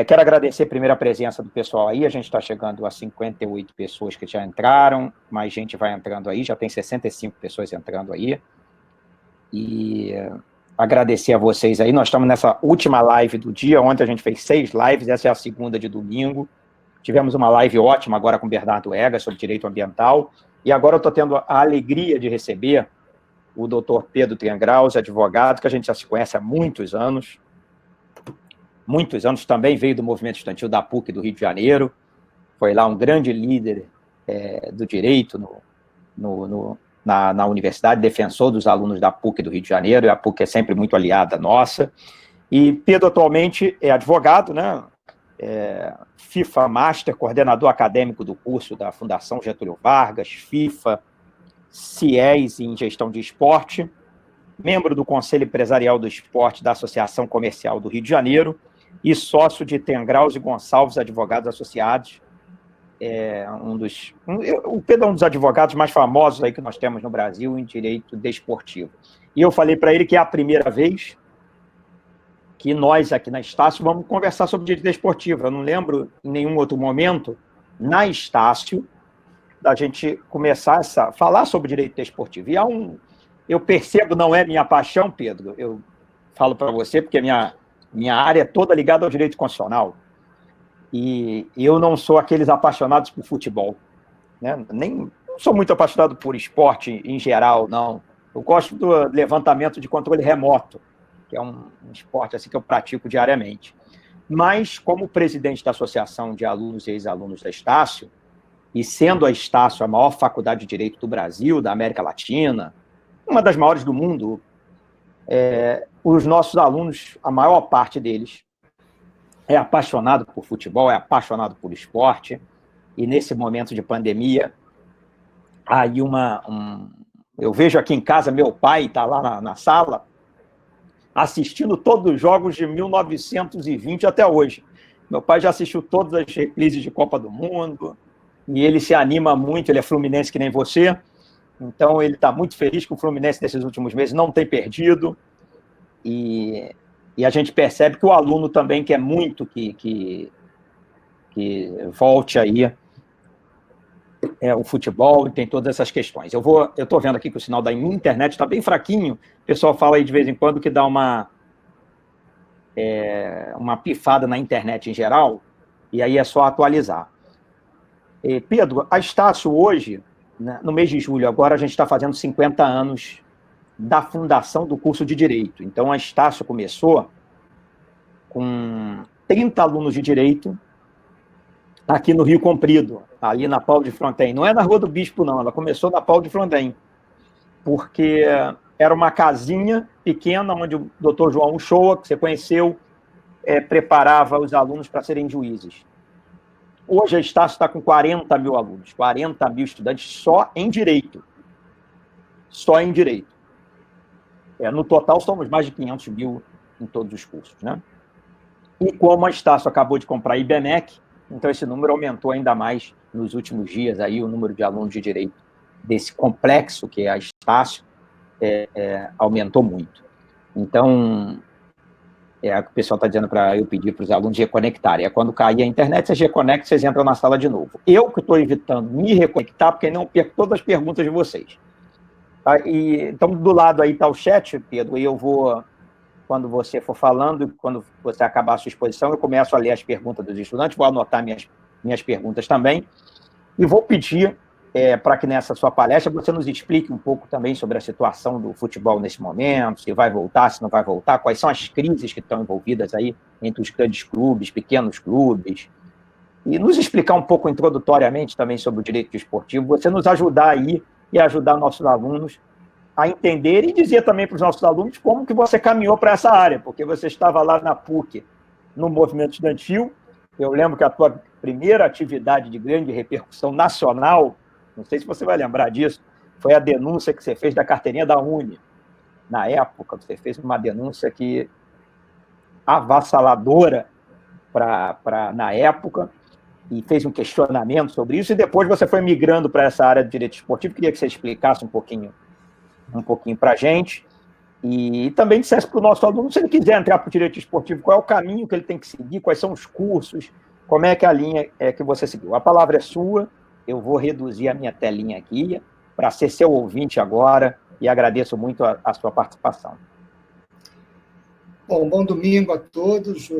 Quero agradecer primeiro a presença do pessoal aí, a gente está chegando a 58 pessoas que já entraram, mais gente vai entrando aí, já tem 65 pessoas entrando aí, e agradecer a vocês aí, nós estamos nessa última live do dia, ontem a gente fez 6 lives, essa é a segunda de domingo, tivemos uma live ótima agora com o Bernardo Egas sobre direito ambiental, e agora eu estou tendo a alegria de receber o doutor Pedro Triangraus, advogado, que a gente já se conhece há muitos anos também, veio do movimento estudantil da PUC do Rio de Janeiro, foi lá um grande líder do direito na universidade, defensor dos alunos da PUC do Rio de Janeiro, e a PUC é sempre muito aliada nossa, e Pedro atualmente é advogado, né? FIFA Master, coordenador acadêmico do curso da Fundação Getúlio Vargas, FIFA, CIES em Gestão de Esporte, membro do Conselho Empresarial do Esporte da Associação Comercial do Rio de Janeiro e sócio de Triangraus e Gonçalves Advogados Associados. O Pedro é um dos advogados mais famosos aí que nós temos no Brasil em direito desportivo. E eu falei para ele que é a primeira vez que nós aqui na Estácio vamos conversar sobre direito desportivo. Eu não lembro em nenhum outro momento, na Estácio, da gente começar a falar sobre direito desportivo. E eu percebo, não é minha paixão, Pedro, eu falo para você, porque minha área é toda ligada ao direito constitucional. E eu não sou aqueles apaixonados por futebol, né? Não sou muito apaixonado por esporte em geral, não. Eu gosto do levantamento de controle remoto, que é um esporte assim que eu pratico diariamente. Mas, como presidente da Associação de Alunos e Ex-Alunos da Estácio, e sendo a Estácio a maior faculdade de direito do Brasil, da América Latina, uma das maiores do mundo, os nossos alunos, a maior parte deles, é apaixonado por futebol, é apaixonado por esporte, e nesse momento de pandemia, aí eu vejo aqui em casa, meu pai está lá na sala, assistindo todos os jogos de 1920 até hoje. Meu pai já assistiu todas as reprises de Copa do Mundo, e ele se anima muito, ele é fluminense que nem você, então ele está muito feliz que o Fluminense nesses últimos meses não tem perdido, e a gente percebe que o aluno também quer muito que volte aí o futebol e tem todas essas questões. Eu estou vendo aqui que o sinal da internet está bem fraquinho, o pessoal fala aí de vez em quando que dá uma pifada na internet em geral, e aí é só atualizar. Pedro, a Estácio hoje, né, no mês de julho, agora a gente está fazendo 50 anos da fundação do curso de Direito. Então, a Estácio começou com 30 alunos de Direito aqui no Rio Comprido, ali na Paulo de Fronten. Não é na Rua do Bispo, não. Ela começou na Paulo de Fronten, porque era uma casinha pequena onde o doutor João Uchoa, que você conheceu, preparava os alunos para serem juízes. Hoje a Estácio está com 40 mil alunos, 40 mil estudantes só em Direito. Só em Direito. No total, somos mais de 500 mil em todos os cursos, né? E como a Estácio acabou de comprar a IBMEC, então esse número aumentou ainda mais nos últimos dias, aí o número de alunos de Direito desse complexo, que é a Estácio, aumentou muito. Então, o pessoal está dizendo para eu pedir para os alunos reconectarem. Quando cair a internet, vocês reconectam, vocês entram na sala de novo. Eu que estou evitando me reconectar, porque não perco todas as perguntas de vocês. Então, do lado aí está o chat, Pedro, e eu vou, quando você for falando, quando você acabar a sua exposição, eu começo a ler as perguntas dos estudantes, vou anotar minhas perguntas também, e vou pedir para que nessa sua palestra você nos explique um pouco também sobre a situação do futebol nesse momento, se vai voltar, se não vai voltar, quais são as crises que estão envolvidas aí entre os grandes clubes, pequenos clubes, e nos explicar um pouco introdutoriamente também sobre o direito desportivo, você nos ajudar aí e ajudar nossos alunos a entender e dizer também para os nossos alunos como que você caminhou para essa área, porque você estava lá na PUC, no movimento estudantil. Eu lembro que a tua primeira atividade de grande repercussão nacional, não sei se você vai lembrar disso, foi a denúncia que você fez da carteirinha da Uni. Na época, você fez uma denúncia que avassaladora na época, e fez um questionamento sobre isso, e depois você foi migrando para essa área de direito esportivo. Queria que você explicasse um pouquinho para a gente. E também dissesse para o nosso aluno, se ele quiser entrar para o direito esportivo, qual é o caminho que ele tem que seguir, quais são os cursos, como é que a linha é que você seguiu. A palavra é sua, eu vou reduzir a minha telinha aqui para ser seu ouvinte agora e agradeço muito a sua participação. Bom domingo a todos.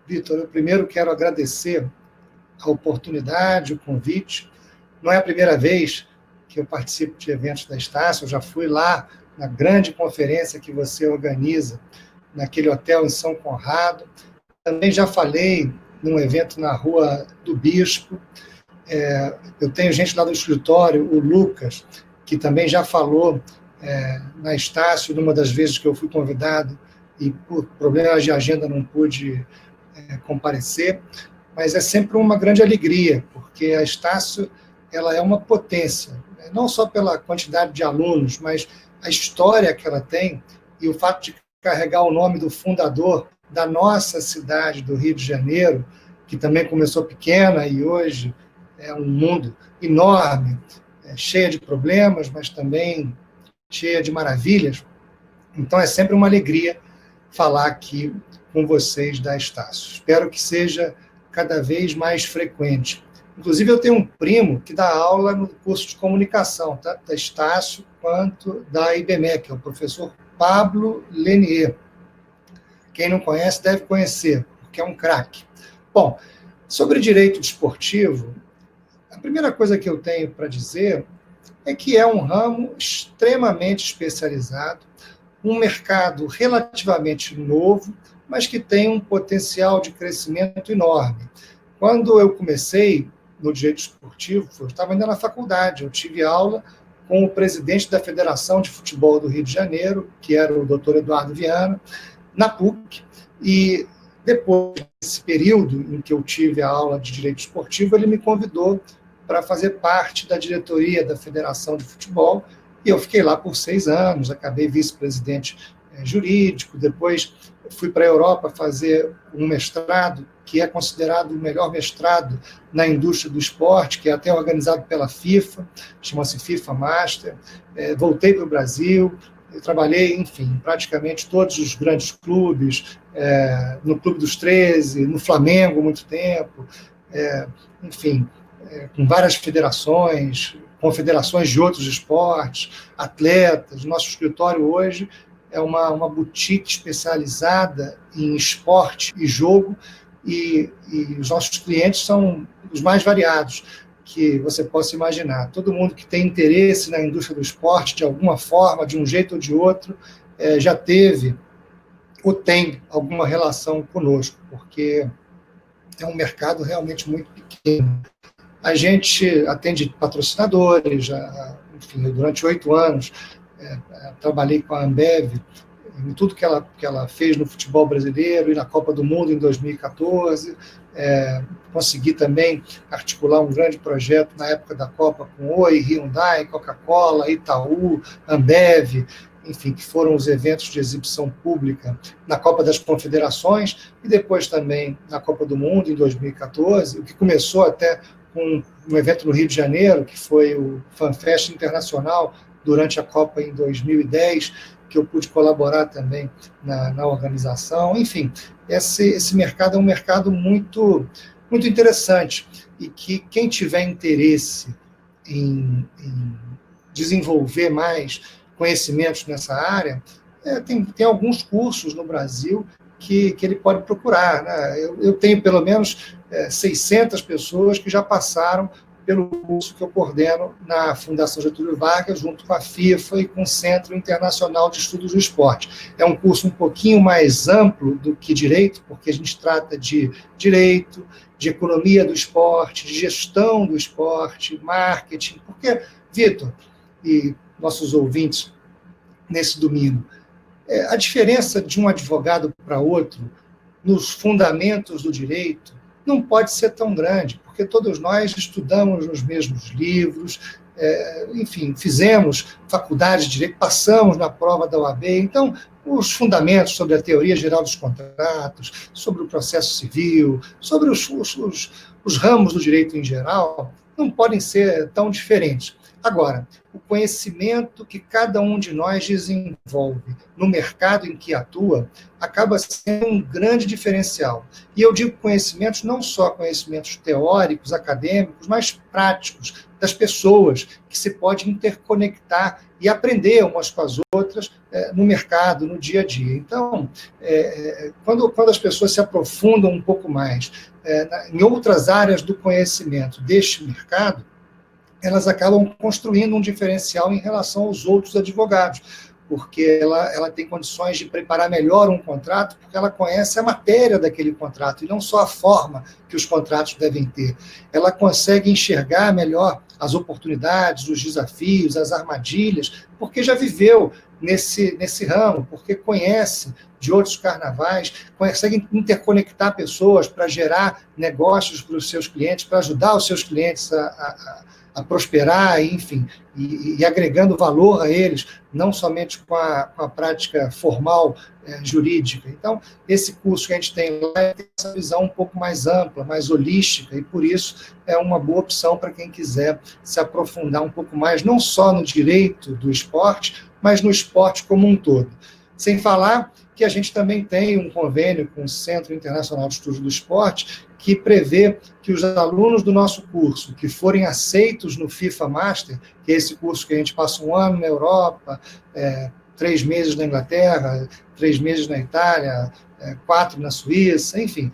Vitor, eu primeiro quero agradecer a oportunidade, o convite. Não é a primeira vez que eu participo de eventos da Estácio, eu já fui lá na grande conferência que você organiza, naquele hotel em São Conrado. Também já falei num evento na Rua do Bispo. Eu tenho gente lá do escritório, o Lucas, que também já falou na Estácio, numa das vezes que eu fui convidado, e por problemas de agenda não pude comparecer, mas é sempre uma grande alegria, porque a Estácio ela é uma potência, não só pela quantidade de alunos, mas a história que ela tem e o fato de carregar o nome do fundador da nossa cidade, do Rio de Janeiro, que também começou pequena e hoje é um mundo enorme, cheia de problemas, mas também cheia de maravilhas. Então é sempre uma alegria falar aqui com vocês da Estácio. Espero que seja cada vez mais frequente. Inclusive, eu tenho um primo que dá aula no curso de comunicação, tá? Da Estácio quanto da IBMEC, é o professor Pablo Lenier. Quem não conhece deve conhecer, porque é um craque. Bom, sobre direito desportivo, a primeira coisa que eu tenho para dizer é que é um ramo extremamente especializado, um mercado relativamente novo, mas que tem um potencial de crescimento enorme. Quando eu comecei no direito esportivo, eu estava ainda na faculdade, eu tive aula com o presidente da Federação de Futebol do Rio de Janeiro, que era o doutor Eduardo Viana, na PUC, e depois desse período em que eu tive a aula de direito esportivo, ele me convidou para fazer parte da diretoria da Federação de Futebol, e eu fiquei lá por 6 anos, acabei vice-presidente jurídico, depois fui para a Europa fazer um mestrado, que é considerado o melhor mestrado na indústria do esporte, que é até organizado pela FIFA, chama-se FIFA Master. Voltei para o Brasil, eu trabalhei, enfim, praticamente todos os grandes clubes, no Clube dos 13, no Flamengo, muito tempo, enfim, com várias federações, confederações de outros esportes, atletas. Nosso escritório hoje é uma boutique especializada em esporte e jogo, e os nossos clientes são os mais variados que você possa imaginar. Todo mundo que tem interesse na indústria do esporte, de alguma forma, de um jeito ou de outro, já teve ou tem alguma relação conosco, porque é um mercado realmente muito pequeno. A gente atende patrocinadores, enfim, durante 8 anos trabalhei com a Ambev em tudo que ela fez no futebol brasileiro e na Copa do Mundo em 2014. Consegui também articular um grande projeto na época da Copa com Oi, Hyundai, Coca-Cola, Itaú, Ambev, enfim, que foram os eventos de exibição pública na Copa das Confederações e depois também na Copa do Mundo em 2014, o que começou até com um evento no Rio de Janeiro, que foi o FanFest Internacional, durante a Copa em 2010, que eu pude colaborar também na organização. Enfim, esse mercado é um mercado muito, muito interessante e que quem tiver interesse em desenvolver mais conhecimentos nessa área, tem alguns cursos no Brasil que ele pode procurar, né? Eu tenho pelo menos 600 pessoas que já passaram pelo curso que eu coordeno na Fundação Getúlio Vargas, junto com a FIFA e com o Centro Internacional de Estudos do Esporte. É um curso um pouquinho mais amplo do que direito, porque a gente trata de direito, de economia do esporte, de gestão do esporte, marketing, porque, Vitor e nossos ouvintes, nesse domingo, a diferença de um advogado para outro nos fundamentos do direito não pode ser tão grande, porque todos nós estudamos os mesmos livros, enfim, fizemos faculdade de direito, passamos na prova da OAB, então os fundamentos sobre a teoria geral dos contratos, sobre o processo civil, sobre os ramos do direito em geral, não podem ser tão diferentes. Agora, o conhecimento que cada um de nós desenvolve no mercado em que atua acaba sendo um grande diferencial. E eu digo conhecimentos, não só conhecimentos teóricos, acadêmicos, mas práticos, das pessoas, que se pode interconectar e aprender umas com as outras no mercado, no dia a dia. Então, quando as pessoas se aprofundam um pouco mais em outras áreas do conhecimento deste mercado, elas acabam construindo um diferencial em relação aos outros advogados, porque ela tem condições de preparar melhor um contrato, porque ela conhece a matéria daquele contrato, e não só a forma que os contratos devem ter. Ela consegue enxergar melhor as oportunidades, os desafios, as armadilhas, porque já viveu nesse ramo, porque conhece de outros carnavais, consegue interconectar pessoas para gerar negócios para os seus clientes, para ajudar os seus clientes a prosperar, enfim, e agregando valor a eles, não somente com a prática formal jurídica. Então, esse curso que a gente tem lá tem essa visão um pouco mais ampla, mais holística, e por isso é uma boa opção para quem quiser se aprofundar um pouco mais, não só no direito do esporte, mas no esporte como um todo. Sem falar que a gente também tem um convênio com o Centro Internacional de Estudos do Esporte, que prevê que os alunos do nosso curso que forem aceitos no FIFA Master, que é esse curso que a gente passa um ano na Europa, 3 meses na Inglaterra, 3 meses na Itália, 4 na Suíça, enfim,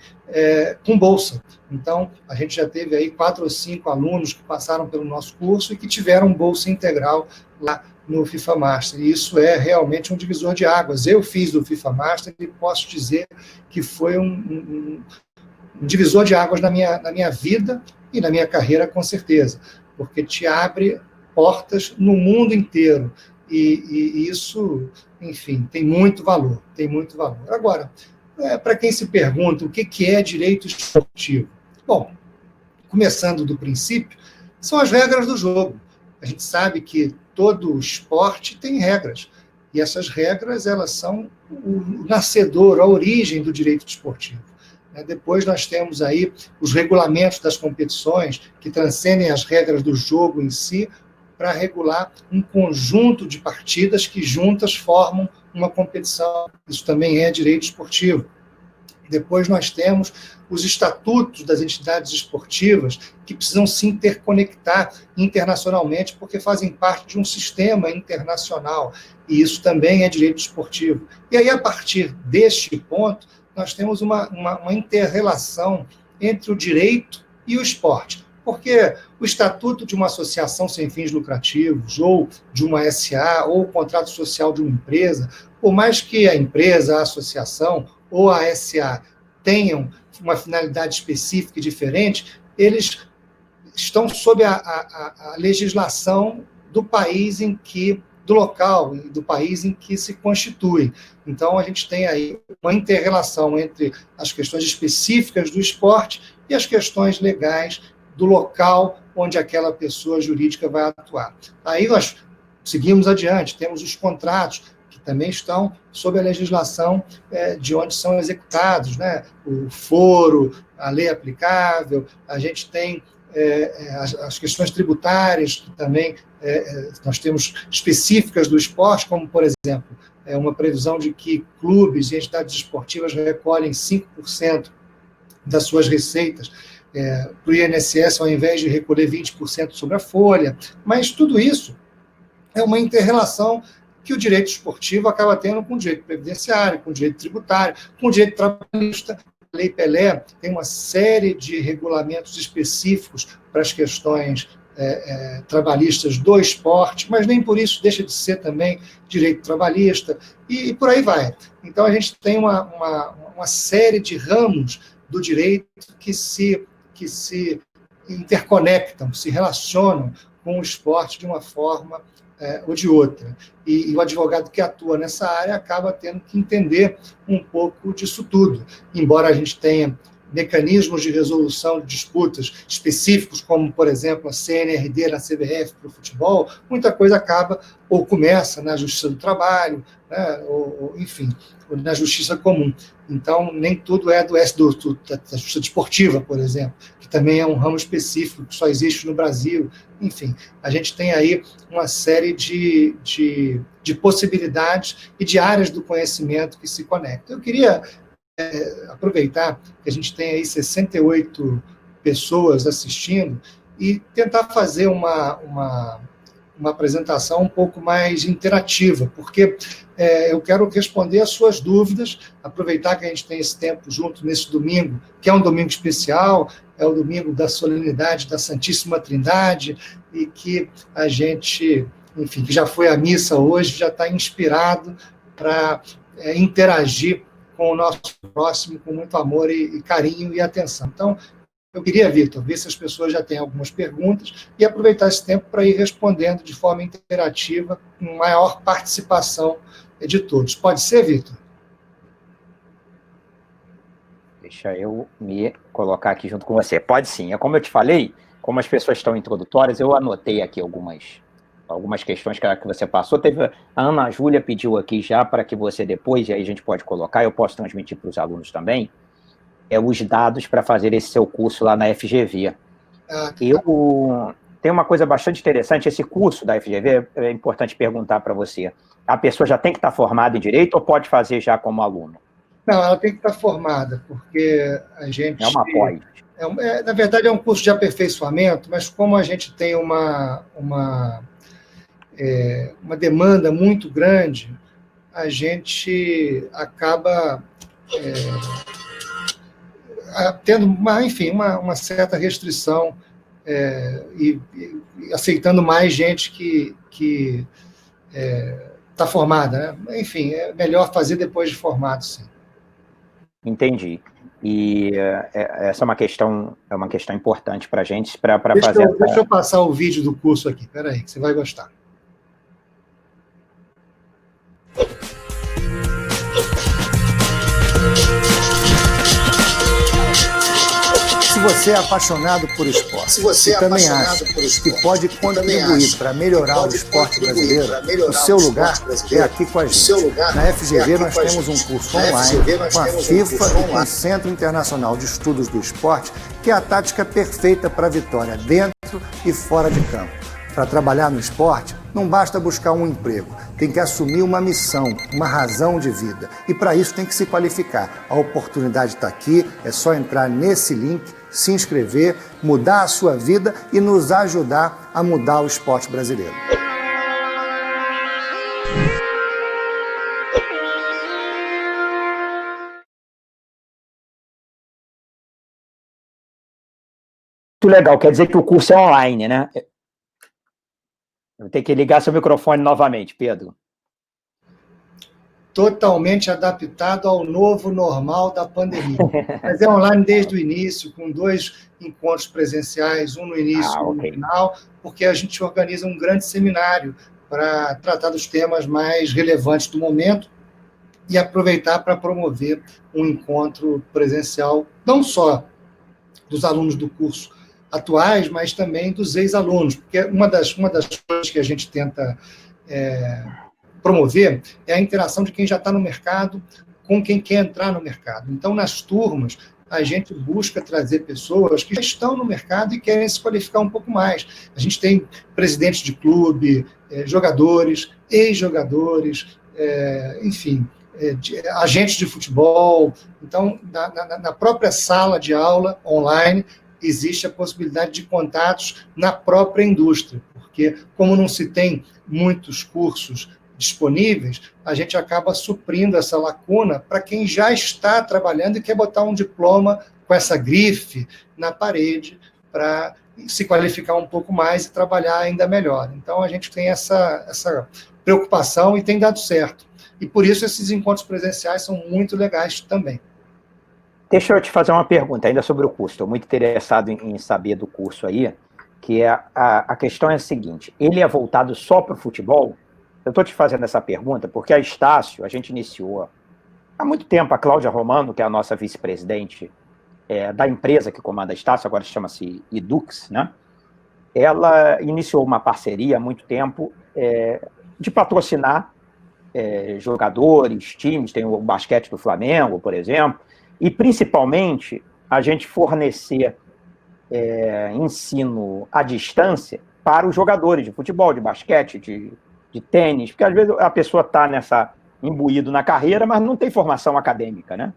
com bolsa. Então, a gente já teve aí 4 ou 5 alunos que passaram pelo nosso curso e que tiveram bolsa integral lá no FIFA Master. E isso é realmente um divisor de águas. Eu fiz o FIFA Master e posso dizer que foi um divisor de águas na minha vida e na minha carreira, com certeza, porque te abre portas no mundo inteiro. E isso, enfim, tem muito valor, tem muito valor. Agora, para quem se pergunta o que é direito esportivo, bom, começando do princípio, são as regras do jogo. A gente sabe que todo esporte tem regras, e essas regras elas são o nascedor, a origem do direito desportivo. Depois nós temos aí os regulamentos das competições, que transcendem as regras do jogo em si, para regular um conjunto de partidas que juntas formam uma competição. Isso também é direito esportivo. Depois nós temos os estatutos das entidades esportivas, que precisam se interconectar internacionalmente, porque fazem parte de um sistema internacional, e isso também é direito esportivo. E aí, a partir deste ponto, nós temos uma inter-relação entre o direito e o esporte, porque o estatuto de uma associação sem fins lucrativos, ou de uma SA, ou o contrato social de uma empresa, por mais que a empresa, a associação ou a SA tenham uma finalidade específica e diferente, eles estão sob a legislação do país em que, do local, do país em que se constituem. Então, a gente tem aí uma inter-relação entre as questões específicas do esporte e as questões legais do local onde aquela pessoa jurídica vai atuar. Aí nós seguimos adiante, temos os contratos, que também estão sob a legislação de onde são executados, né? O foro, a lei aplicável, a gente tem as questões tributárias, que também nós temos específicas do esporte, como, por exemplo, uma previsão de que clubes e entidades esportivas recolhem 5% das suas receitas para o INSS, ao invés de recolher 20% sobre a folha. Mas tudo isso é uma inter-relação que o direito esportivo acaba tendo com o direito previdenciário, com o direito tributário, com o direito trabalhista. A Lei Pelé tem uma série de regulamentos específicos para as questões trabalhistas do esporte, mas nem por isso deixa de ser também direito trabalhista, e por aí vai. Então, a gente tem uma série de ramos do direito que se interconectam, se relacionam com o esporte de uma forma ou de outra. E o advogado que atua nessa área acaba tendo que entender um pouco disso tudo. Embora a gente tenha mecanismos de resolução de disputas específicos, como, por exemplo, a CNRD na CBF para o futebol, muita coisa acaba ou começa na Justiça do Trabalho, né, enfim, na Justiça Comum. Então, nem tudo é da Justiça Desportiva, por exemplo, que também é um ramo específico, que só existe no Brasil. Enfim, a gente tem aí uma série de possibilidades e de áreas do conhecimento que se conectam. Eu queria aproveitar que a gente tem aí 68 pessoas assistindo e tentar fazer uma apresentação um pouco mais interativa, porque eu quero responder as suas dúvidas, aproveitar que a gente tem esse tempo junto nesse domingo, que é um domingo especial, é o domingo da solenidade da Santíssima Trindade, e que a gente, enfim, que já foi à missa hoje, já está inspirado para interagir com o nosso próximo com muito amor e carinho e atenção. Então, eu queria, Vitor, ver se as pessoas já têm algumas perguntas e aproveitar esse tempo para ir respondendo de forma interativa, com maior participação de todos. Pode ser, Vitor? Deixa eu me colocar aqui junto com você. Pode sim. É como eu te falei, como as pessoas estão introdutórias, eu anotei aqui algumas questões que você passou. A Ana Júlia pediu aqui já para que você depois, e aí a gente pode colocar, eu posso transmitir para os alunos também, os dados para fazer esse seu curso lá na FGV. Tem uma coisa bastante interessante, esse curso da FGV, é importante perguntar para você, a pessoa já tem que estar formada em Direito ou pode fazer já como aluno? Não, ela tem que estar formada, porque a gente... É uma pós. Na verdade, é um curso de aperfeiçoamento, mas como a gente tem uma demanda muito grande, a gente acaba tendo, enfim, uma certa restrição e aceitando mais gente que está formada, né? Enfim, é melhor fazer depois de formado, sim. Entendi. E essa é uma questão importante para a gente, para fazer... Deixa eu passar o vídeo do curso aqui, espera aí, que você vai gostar. Se você é apaixonado por esporte e também acha que pode contribuir para melhorar o esporte brasileiro, o seu lugar é aqui com a gente. Na FGV nós temos um curso online com a FIFA e com o Centro Internacional de Estudos do Esporte, que é a tática perfeita para a vitória dentro e fora de campo. Para trabalhar no esporte, não basta buscar um emprego, tem que assumir uma missão, uma razão de vida. E para isso tem que se qualificar. A oportunidade está aqui, é só entrar nesse link, se inscrever, mudar a sua vida e nos ajudar a mudar o esporte brasileiro. Muito legal, quer dizer que o curso é online, né? Eu tenho que ligar seu microfone novamente, Pedro. Totalmente adaptado ao novo normal da pandemia. Mas é online desde o início, com 2 encontros presenciais, um no início e um no final, porque a gente organiza um grande seminário para tratar dos temas mais relevantes do momento e aproveitar para promover um encontro presencial, não só dos alunos do curso atuais, mas também dos ex-alunos, porque uma das coisas que a gente tenta promover é a interação de quem já está no mercado com quem quer entrar no mercado. Então, nas turmas, a gente busca trazer pessoas que já estão no mercado e querem se qualificar um pouco mais. A gente tem presidentes de clube, jogadores, ex-jogadores, enfim, agentes de futebol. Então, na própria sala de aula online, existe a possibilidade de contatos na própria indústria, porque como não se tem muitos cursos disponíveis, a gente acaba suprindo essa lacuna para quem já está trabalhando e quer botar um diploma com essa grife na parede para se qualificar um pouco mais e trabalhar ainda melhor. Então, a gente tem essa preocupação e tem dado certo. E, por isso, esses encontros presenciais são muito legais também. Deixa eu te fazer uma pergunta ainda sobre o curso. Estou muito interessado em saber do curso aí, que a questão é a seguinte, ele é voltado só para o futebol? Eu estou te fazendo essa pergunta porque a Estácio, a gente iniciou há muito tempo, a Cláudia Romano, que é a nossa vice-presidente, da empresa que comanda a Estácio, agora chama-se Edux, né? Ela iniciou uma parceria há muito tempo de patrocinar jogadores, times, tem o basquete do Flamengo, por exemplo, e principalmente a gente fornecer ensino à distância para os jogadores de futebol, de basquete, de tênis, porque às vezes a pessoa está imbuído na carreira, mas não tem formação acadêmica, né?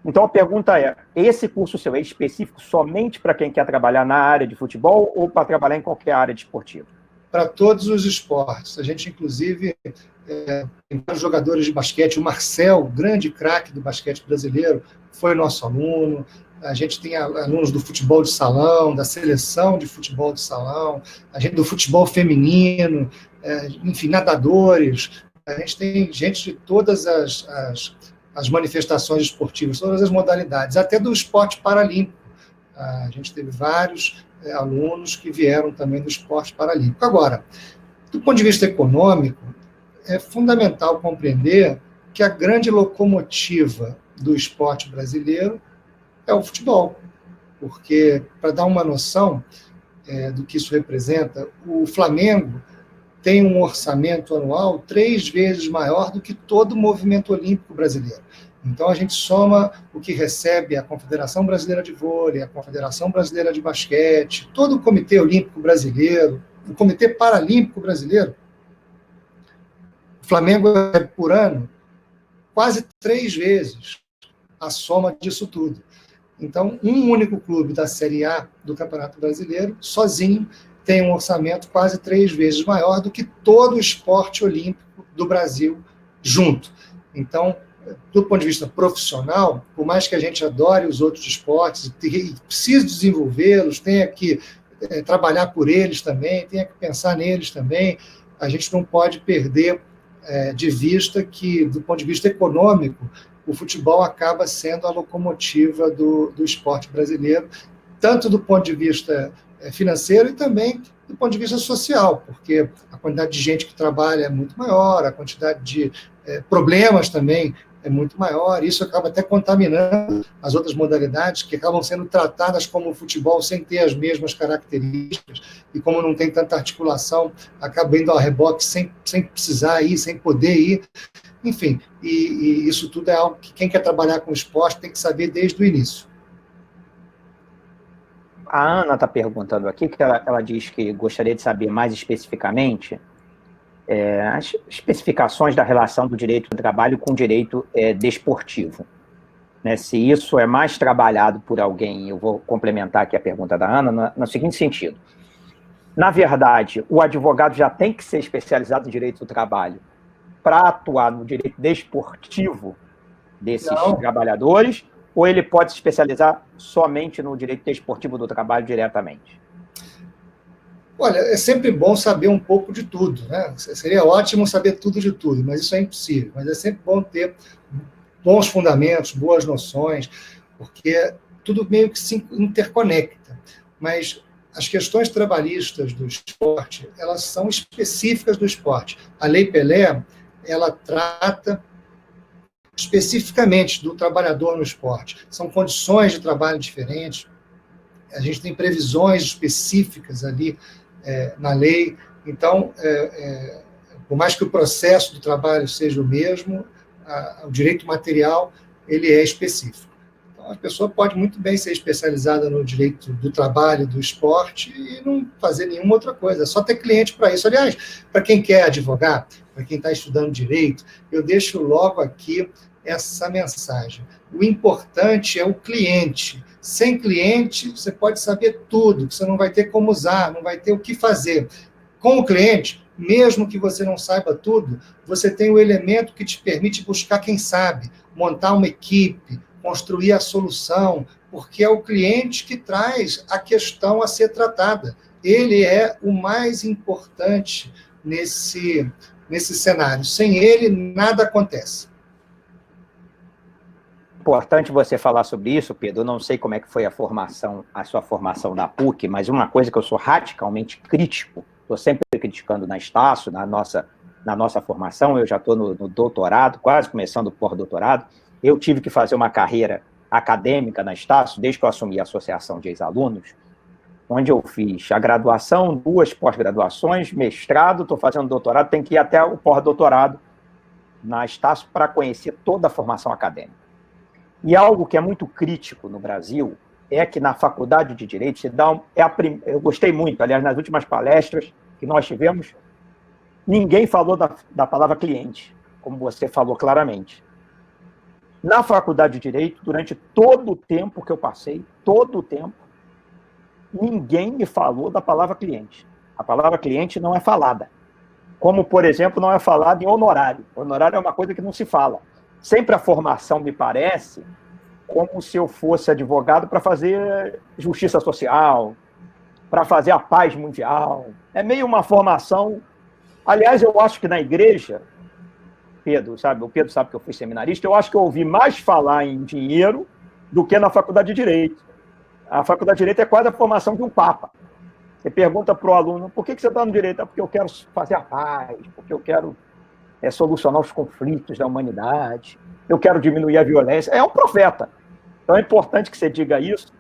Então a pergunta esse curso seu é específico somente para quem quer trabalhar na área de futebol ou para trabalhar em qualquer área de esportivo? Para todos os esportes. A gente, inclusive, tem vários jogadores de basquete. O Marcel, grande craque do basquete brasileiro, foi nosso aluno. A gente tem alunos do futebol de salão, da seleção de futebol de salão, a gente do futebol feminino, enfim, nadadores. A gente tem gente de todas as manifestações esportivas, todas as modalidades, até do esporte paralímpico. A gente teve vários alunos que vieram também do esporte paralímpico. Agora, do ponto de vista econômico, é fundamental compreender que a grande locomotiva do esporte brasileiro é o futebol. Porque, para dar uma noção do que isso representa, o Flamengo tem um orçamento anual 3 vezes maior do que todo o movimento olímpico brasileiro. Então, a gente soma o que recebe a Confederação Brasileira de Vôlei, a Confederação Brasileira de Basquete, todo o Comitê Olímpico Brasileiro, o Comitê Paralímpico Brasileiro. O Flamengo recebe por ano quase 3 vezes a soma disso tudo. Então, um único clube da Série A do Campeonato Brasileiro, sozinho, tem um orçamento quase 3 vezes maior do que todo o esporte olímpico do Brasil junto. Então, do ponto de vista profissional, por mais que a gente adore os outros esportes e precise desenvolvê-los, tenha que trabalhar por eles também, tenha que pensar neles também, a gente não pode perder de vista que, do ponto de vista econômico, o futebol acaba sendo a locomotiva do esporte brasileiro, tanto do ponto de vista financeiro e também do ponto de vista social, porque a quantidade de gente que trabalha é muito maior, a quantidade de problemas também é muito maior, isso acaba até contaminando as outras modalidades que acabam sendo tratadas como o futebol sem ter as mesmas características, e como não tem tanta articulação, acaba indo ao reboque sem precisar ir, sem poder ir, enfim, e isso tudo é algo que quem quer trabalhar com esporte tem que saber desde o início. A Ana está perguntando aqui, que ela diz que gostaria de saber mais especificamente as especificações da relação do direito do trabalho com o direito desportivo. Né? Se isso é mais trabalhado por alguém, eu vou complementar aqui a pergunta da Ana, no seguinte sentido. Na verdade, o advogado já tem que ser especializado em direito do trabalho para atuar no direito desportivo desses trabalhadores, ou ele pode se especializar somente no direito desportivo do trabalho diretamente? Olha, é sempre bom saber um pouco de tudo, né? Seria ótimo saber tudo de tudo, mas isso é impossível. Mas é sempre bom ter bons fundamentos, boas noções, porque tudo meio que se interconecta. Mas as questões trabalhistas do esporte, elas são específicas do esporte. A Lei Pelé, ela trata especificamente do trabalhador no esporte. São condições de trabalho diferentes, a gente tem previsões específicas ali na lei, então, por mais que o processo do trabalho seja o mesmo, o direito material, ele é específico. Então, a pessoa pode muito bem ser especializada no direito do trabalho, do esporte, e não fazer nenhuma outra coisa, é só ter cliente para isso. Aliás, para quem quer advogar, para quem está estudando direito, eu deixo logo aqui essa mensagem. O importante é o cliente. Sem cliente, você pode saber tudo, que você não vai ter como usar, não vai ter o que fazer. Com o cliente, mesmo que você não saiba tudo, você tem o elemento que te permite buscar quem sabe, montar uma equipe, construir a solução, porque é o cliente que traz a questão a ser tratada. Ele é o mais importante nesse cenário. Sem ele, nada acontece. Importante você falar sobre isso, Pedro. Eu não sei como é que foi a sua formação na PUC, mas uma coisa que eu sou radicalmente crítico, estou sempre criticando na Estácio, na nossa formação, eu já estou no doutorado, quase começando o pós-doutorado, eu tive que fazer uma carreira acadêmica na Estácio, desde que eu assumi a Associação de Ex-Alunos, onde eu fiz a graduação, 2 pós-graduações, mestrado, estou fazendo doutorado, tem que ir até o pós-doutorado na Estácio para conhecer toda a formação acadêmica. E algo que é muito crítico no Brasil é que na Faculdade de Direito se dá eu gostei muito, aliás, nas últimas palestras que nós tivemos, ninguém falou da palavra cliente, como você falou claramente. Na Faculdade de Direito, durante todo o tempo que eu passei, todo o tempo, ninguém me falou da palavra cliente. A palavra cliente não é falada. Como, por exemplo, não é falado em honorário. Honorário é uma coisa que não se fala. Sempre a formação me parece como se eu fosse advogado para fazer justiça social, para fazer a paz mundial. É meio uma formação... Aliás, eu acho que na igreja, o Pedro sabe que eu fui seminarista, eu acho que eu ouvi mais falar em dinheiro do que na Faculdade de Direito. A Faculdade de Direito é quase a formação de um papa. Você pergunta para o aluno, por que você está no direito? É porque eu quero fazer a paz, porque eu quero solucionar os conflitos da humanidade, eu quero diminuir a violência. É um profeta. Então é importante que você diga isso,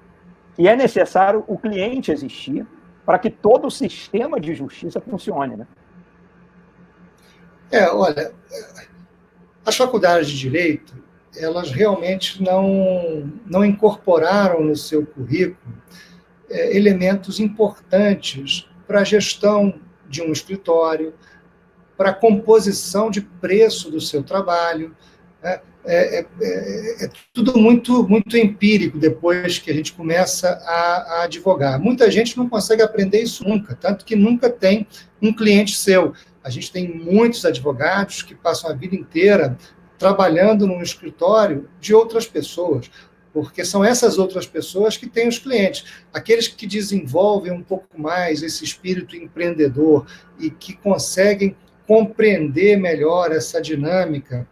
que é necessário o cliente existir para que todo o sistema de justiça funcione, né? Olha, as faculdades de Direito, elas realmente não incorporaram no seu currículo elementos importantes para a gestão de um escritório, para a composição de preço do seu trabalho. É tudo muito, muito empírico depois que a gente começa a advogar. Muita gente não consegue aprender isso nunca, tanto que nunca tem um cliente seu. A gente tem muitos advogados que passam a vida inteira trabalhando num escritório de outras pessoas, porque são essas outras pessoas que têm os clientes, aqueles que desenvolvem um pouco mais esse espírito empreendedor e que conseguem compreender melhor essa dinâmica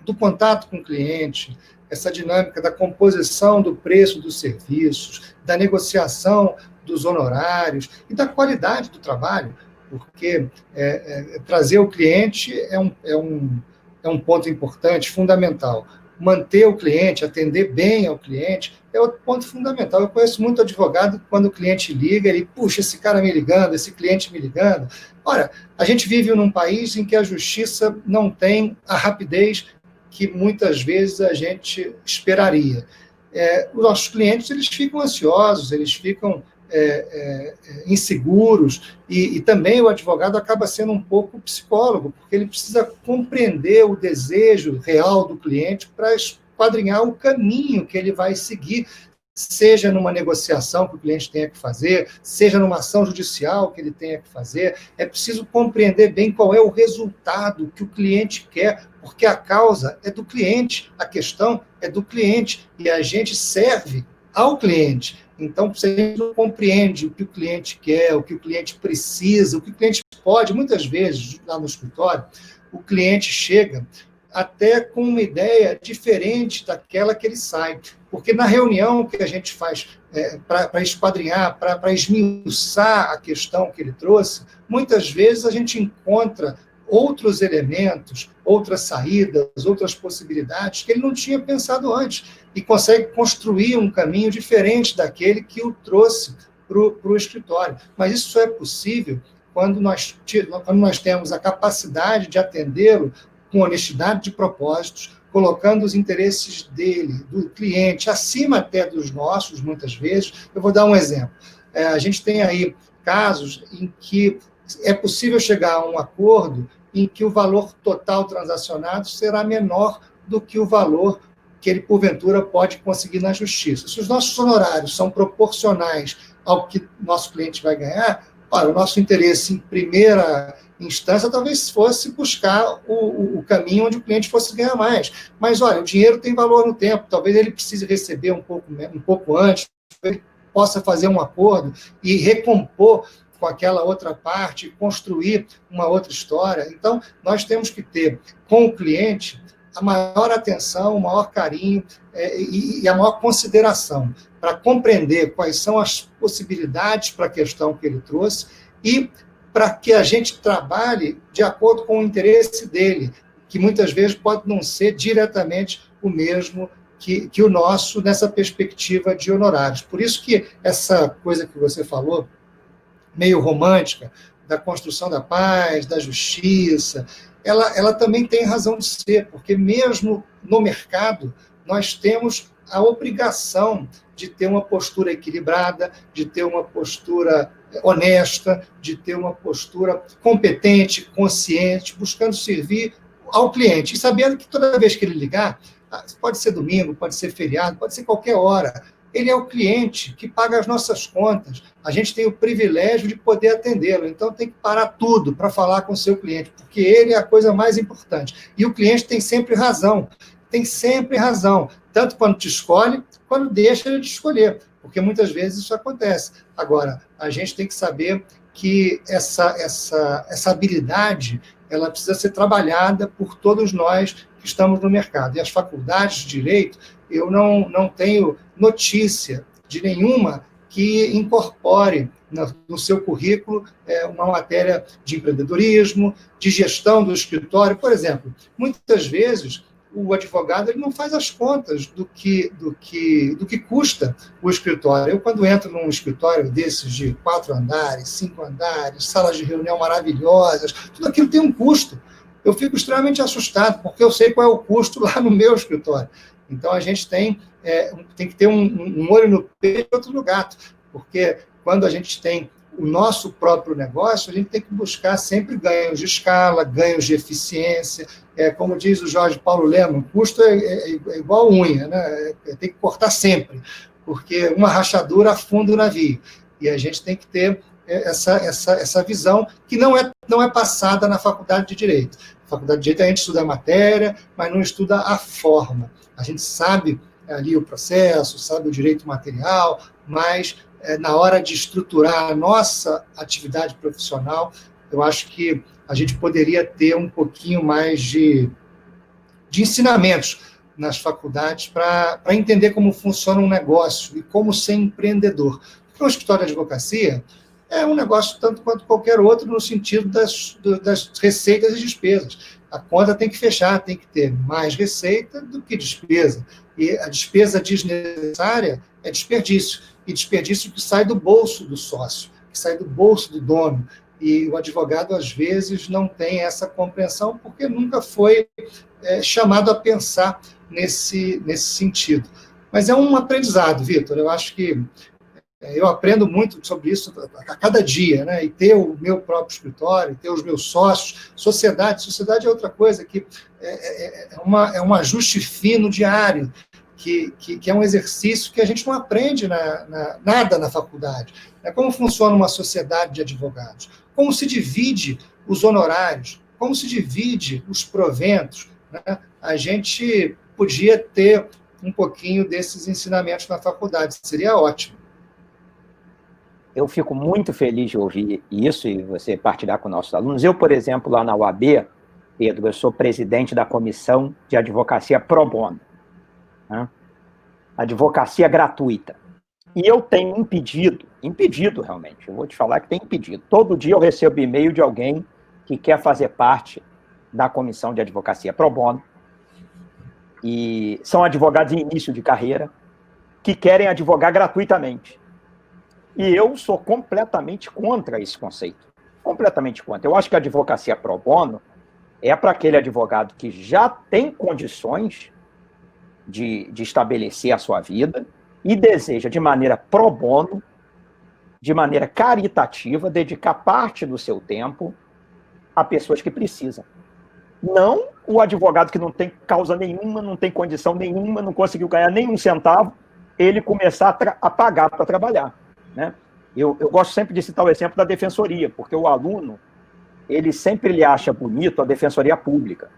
do contato com o cliente, essa dinâmica da composição do preço dos serviços, da negociação dos honorários e da qualidade do trabalho, porque trazer o cliente é um ponto importante, fundamental. Manter o cliente, atender bem ao cliente, é outro ponto fundamental. Eu conheço muito advogado que quando o cliente liga, ele, puxa, esse cara me ligando, esse cliente me ligando. Ora, a gente vive num país em que a justiça não tem a rapidez que muitas vezes a gente esperaria. Os nossos clientes, eles ficam ansiosos, eles ficam inseguros, e também o advogado acaba sendo um pouco psicólogo, porque ele precisa compreender o desejo real do cliente para esquadrinhar o caminho que ele vai seguir, seja numa negociação que o cliente tenha que fazer, seja numa ação judicial que ele tenha que fazer. É preciso compreender bem qual é o resultado que o cliente quer, porque a causa é do cliente, a questão é do cliente, e a gente serve ao cliente. Então, se a gente não compreende o que o cliente quer, o que o cliente precisa, o que o cliente pode, muitas vezes, lá no escritório, o cliente chega até com uma ideia diferente daquela que ele sai. Porque na reunião que a gente faz para esquadrinhar, para esmiuçar a questão que ele trouxe, muitas vezes a gente encontra outros elementos, outras saídas, outras possibilidades que ele não tinha pensado antes, e consegue construir um caminho diferente daquele que o trouxe para o escritório. Mas isso só é possível quando nós temos a capacidade de atendê-lo com honestidade de propósitos, colocando os interesses dele, do cliente, acima até dos nossos, muitas vezes. Eu vou dar um exemplo. A gente tem aí casos em que é possível chegar a um acordo em que o valor total transacionado será menor do que o valor que ele, porventura, pode conseguir na justiça. Se os nossos honorários são proporcionais ao que nosso cliente vai ganhar, o nosso interesse em primeira instância talvez fosse buscar o caminho onde o cliente fosse ganhar mais. Mas, olha, o dinheiro tem valor no tempo, talvez ele precise receber um pouco antes, ele possa fazer um acordo e recompor com aquela outra parte, construir uma outra história. Então, nós temos que ter com o cliente a maior atenção, o maior carinho e a maior consideração para compreender quais são as possibilidades para a questão que ele trouxe e para que a gente trabalhe de acordo com o interesse dele, que muitas vezes pode não ser diretamente o mesmo que o nosso nessa perspectiva de honorários. Por isso que essa coisa que você falou, meio romântica, da construção da paz, da justiça, ela também tem razão de ser, porque mesmo no mercado, nós temos a obrigação de ter uma postura equilibrada, de ter uma postura honesta, de ter uma postura competente, consciente, buscando servir ao cliente, e sabendo que toda vez que ele ligar, pode ser domingo, pode ser feriado, pode ser qualquer hora, ele é o cliente que paga as nossas contas. A gente tem o privilégio de poder atendê-lo. Então, tem que parar tudo para falar com o seu cliente, porque ele é a coisa mais importante. E o cliente tem sempre razão. Tem sempre razão. Tanto quando te escolhe, quando deixa ele te escolher. Porque muitas vezes isso acontece. Agora, a gente tem que saber que essa habilidade ela precisa ser trabalhada por todos nós que estamos no mercado. E as faculdades de Direito, eu não tenho notícia de nenhuma que incorpore no seu currículo uma matéria de empreendedorismo, de gestão do escritório. Por exemplo, muitas vezes o advogado ele não faz as contas do que custa o escritório. Eu, quando entro num escritório desses de 4 andares, 5 andares, salas de reunião maravilhosas, tudo aquilo tem um custo. Eu fico extremamente assustado, porque eu sei qual é o custo lá no meu escritório. Então, a gente tem que ter um olho no peixe e outro no gato, porque quando a gente tem o nosso próprio negócio, a gente tem que buscar sempre ganhos de escala, ganhos de eficiência. Como diz o Jorge Paulo Lemann, custo é igual unha, né? Tem que cortar sempre, porque uma rachadura afunda o navio. E a gente tem que ter essa visão que não é passada na faculdade de Direito. Na faculdade de Direito a gente estuda a matéria, mas não estuda a forma. A gente sabe ali o processo, sabe o direito material, mas na hora de estruturar a nossa atividade profissional, eu acho que a gente poderia ter um pouquinho mais de ensinamentos nas faculdades para entender como funciona um negócio e como ser empreendedor. Porque um escritório de advocacia é um negócio tanto quanto qualquer outro no sentido das receitas e despesas. A conta tem que fechar, tem que ter mais receita do que despesa. E a despesa desnecessária é desperdício. E desperdício que sai do bolso do sócio, que sai do bolso do dono. E o advogado, às vezes, não tem essa compreensão porque nunca foi chamado a pensar nesse sentido. Mas é um aprendizado, Vitor. Eu acho que eu aprendo muito sobre isso a cada dia, né? E ter o meu próprio escritório, ter os meus sócios, sociedade é outra coisa, que é um ajuste fino diário, que é um exercício que a gente não aprende nada na faculdade. Como funciona uma sociedade de advogados, como se divide os honorários, como se divide os proventos, né? A gente podia ter um pouquinho desses ensinamentos na faculdade, seria ótimo. Eu fico muito feliz de ouvir isso e você partilhar com nossos alunos. Eu, por exemplo, lá na UAB, Pedro, eu sou presidente da Comissão de Advocacia Pro Bono, né? Advocacia gratuita. E eu tenho impedido realmente, eu vou te falar que tem impedido. Todo dia eu recebo e-mail de alguém que quer fazer parte da Comissão de Advocacia Pro Bono, e são advogados em início de carreira, que querem advogar gratuitamente. E eu sou completamente contra esse conceito. Completamente contra. Eu acho que a advocacia pro bono é para aquele advogado que já tem condições de estabelecer a sua vida e deseja, de maneira pro bono, de maneira caritativa, dedicar parte do seu tempo a pessoas que precisam. Não o advogado que não tem causa nenhuma, não tem condição nenhuma, não conseguiu ganhar nenhum centavo, ele começar a pagar para trabalhar, né? Eu gosto sempre de citar o exemplo da defensoria, porque o aluno, ele sempre acha bonito a defensoria pública,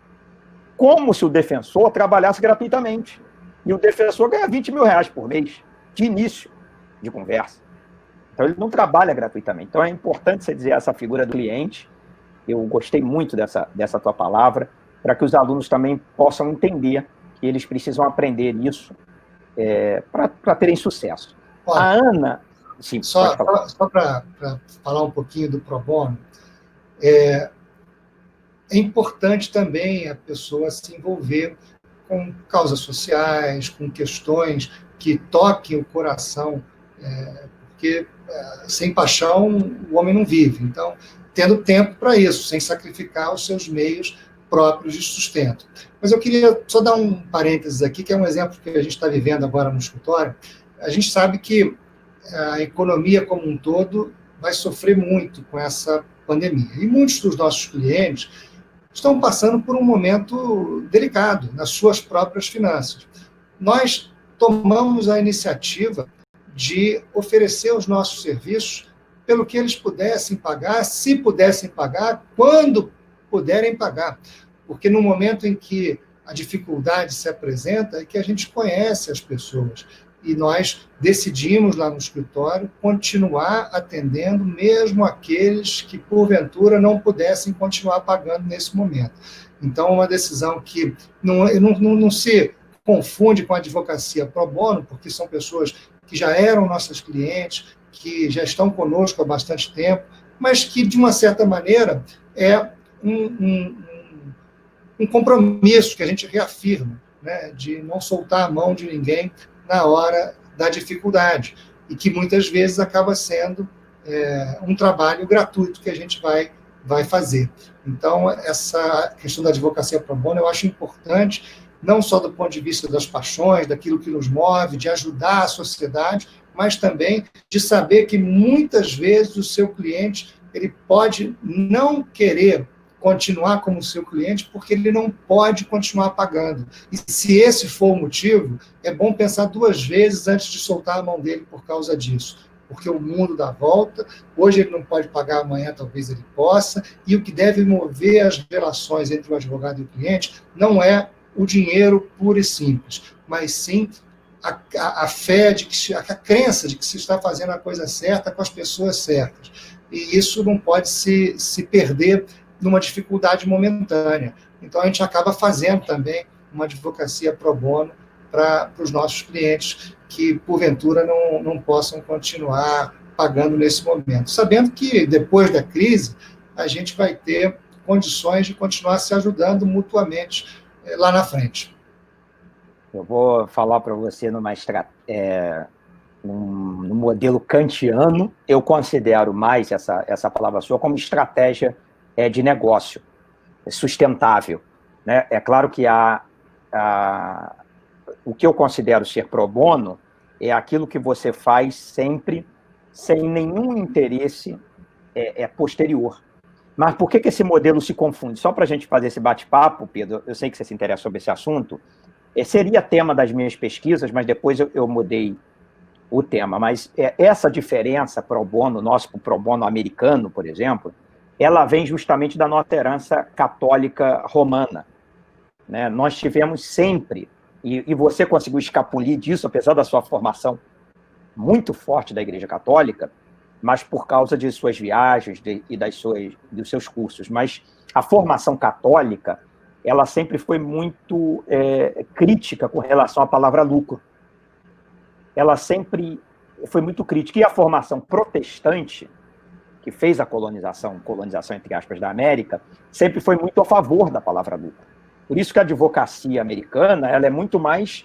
como se o defensor trabalhasse gratuitamente. E o defensor ganha 20 mil reais por mês, de início de conversa. Então, ele não trabalha gratuitamente. Então, é importante você dizer essa figura do cliente. Eu gostei muito dessa tua palavra, para que os alunos também possam entender que eles precisam aprender isso para terem sucesso. Olha, a Ana... Sim, só para falar um pouquinho do pro bono, é importante também a pessoa se envolver com causas sociais, com questões que toquem o coração, porque sem paixão o homem não vive. Então, tendo tempo para isso, sem sacrificar os seus meios próprios de sustento. Mas eu queria só dar um parênteses aqui, que é um exemplo que a gente está vivendo agora no escritório. A gente sabe que a economia como um todo vai sofrer muito com essa pandemia. E muitos dos nossos clientes estão passando por um momento delicado nas suas próprias finanças. Nós tomamos a iniciativa de oferecer os nossos serviços pelo que eles pudessem pagar, se pudessem pagar, quando puderem pagar. Porque no momento em que a dificuldade se apresenta, é que a gente conhece as pessoas. E nós decidimos lá no escritório continuar atendendo mesmo aqueles que, porventura, não pudessem continuar pagando nesse momento. Então, é uma decisão que não se confunde com a advocacia pro bono, porque são pessoas que já eram nossas clientes, que já estão conosco há bastante tempo, mas que, de uma certa maneira, é um compromisso que a gente reafirma, né, de não soltar a mão de ninguém na hora da dificuldade, e que muitas vezes acaba sendo um trabalho gratuito que a gente vai fazer. Então, essa questão da advocacia pro bono eu acho importante, não só do ponto de vista das paixões, daquilo que nos move, de ajudar a sociedade, mas também de saber que muitas vezes o seu cliente ele pode não querer continuar como seu cliente porque ele não pode continuar pagando. E se esse for o motivo, é bom pensar 2 vezes antes de soltar a mão dele por causa disso. Porque o mundo dá volta, hoje ele não pode pagar, amanhã talvez ele possa, e o que deve mover as relações entre o advogado e o cliente não é o dinheiro puro e simples, mas sim a fé, a crença de que se está fazendo a coisa certa com as pessoas certas. E isso não pode se perder numa dificuldade momentânea. Então, a gente acaba fazendo também uma advocacia pro bono para os nossos clientes que, porventura, não possam continuar pagando nesse momento. Sabendo que, depois da crise, a gente vai ter condições de continuar se ajudando mutuamente lá na frente. Eu vou falar para você num modelo kantiano, eu considero mais essa palavra sua como estratégia de negócio, sustentável, né? É claro que o que eu considero ser pro bono é aquilo que você faz sempre sem nenhum interesse posterior. Mas por que esse modelo se confunde? Só para a gente fazer esse bate-papo, Pedro, eu sei que você se interessa sobre esse assunto, seria tema das minhas pesquisas, mas depois eu mudei o tema. Mas essa diferença pro bono nosso para o pro bono americano, por exemplo, ela vem justamente da nossa herança católica romana, né? Nós tivemos sempre, e você conseguiu escapulir disso, apesar da sua formação muito forte da Igreja Católica, mas por causa de suas viagens e dos seus cursos. Mas a formação católica, ela sempre foi muito crítica com relação à palavra lucro. Ela sempre foi muito crítica. E a formação protestante, que fez a colonização entre aspas, da América, sempre foi muito a favor da palavra lucro. Por isso que a advocacia americana ela é muito mais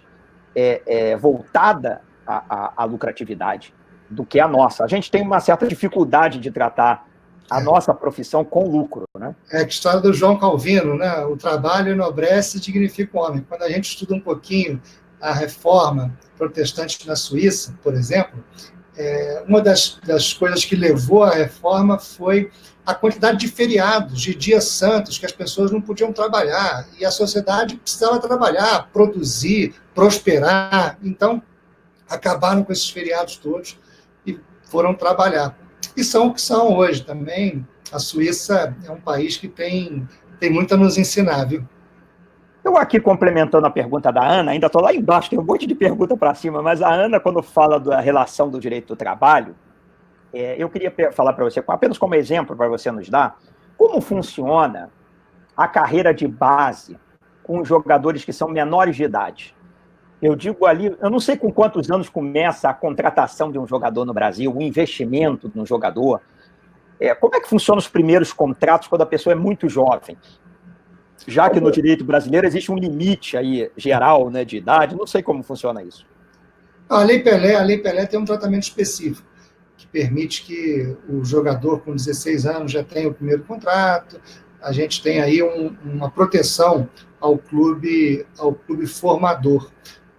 voltada à lucratividade do que a nossa. A gente tem uma certa dificuldade de tratar a nossa profissão com lucro, né? É a história do João Calvino, né? O trabalho enobrece e dignifica o homem. Quando a gente estuda um pouquinho a reforma protestante na Suíça, por exemplo, uma das coisas que levou à reforma foi a quantidade de feriados, de dias santos, que as pessoas não podiam trabalhar, e a sociedade precisava trabalhar, produzir, prosperar. Então, acabaram com esses feriados todos e foram trabalhar. E são o que são hoje também. A Suíça é um país que tem muito a nos ensinar, viu? Eu aqui, complementando a pergunta da Ana, ainda estou lá embaixo, tem um monte de pergunta para cima, mas a Ana, quando fala da relação do direito do trabalho, eu queria falar para você, apenas como exemplo para você nos dar, como funciona a carreira de base com jogadores que são menores de idade. Eu digo ali, eu não sei com quantos anos começa a contratação de um jogador no Brasil, o investimento no jogador. Como é que funcionam os primeiros contratos quando a pessoa é muito jovem? Já que no direito brasileiro existe um limite aí geral, né, de idade, não sei como funciona isso. A Lei Pelé tem um tratamento específico, que permite que o jogador com 16 anos já tenha o primeiro contrato. A gente tem aí uma proteção ao clube formador.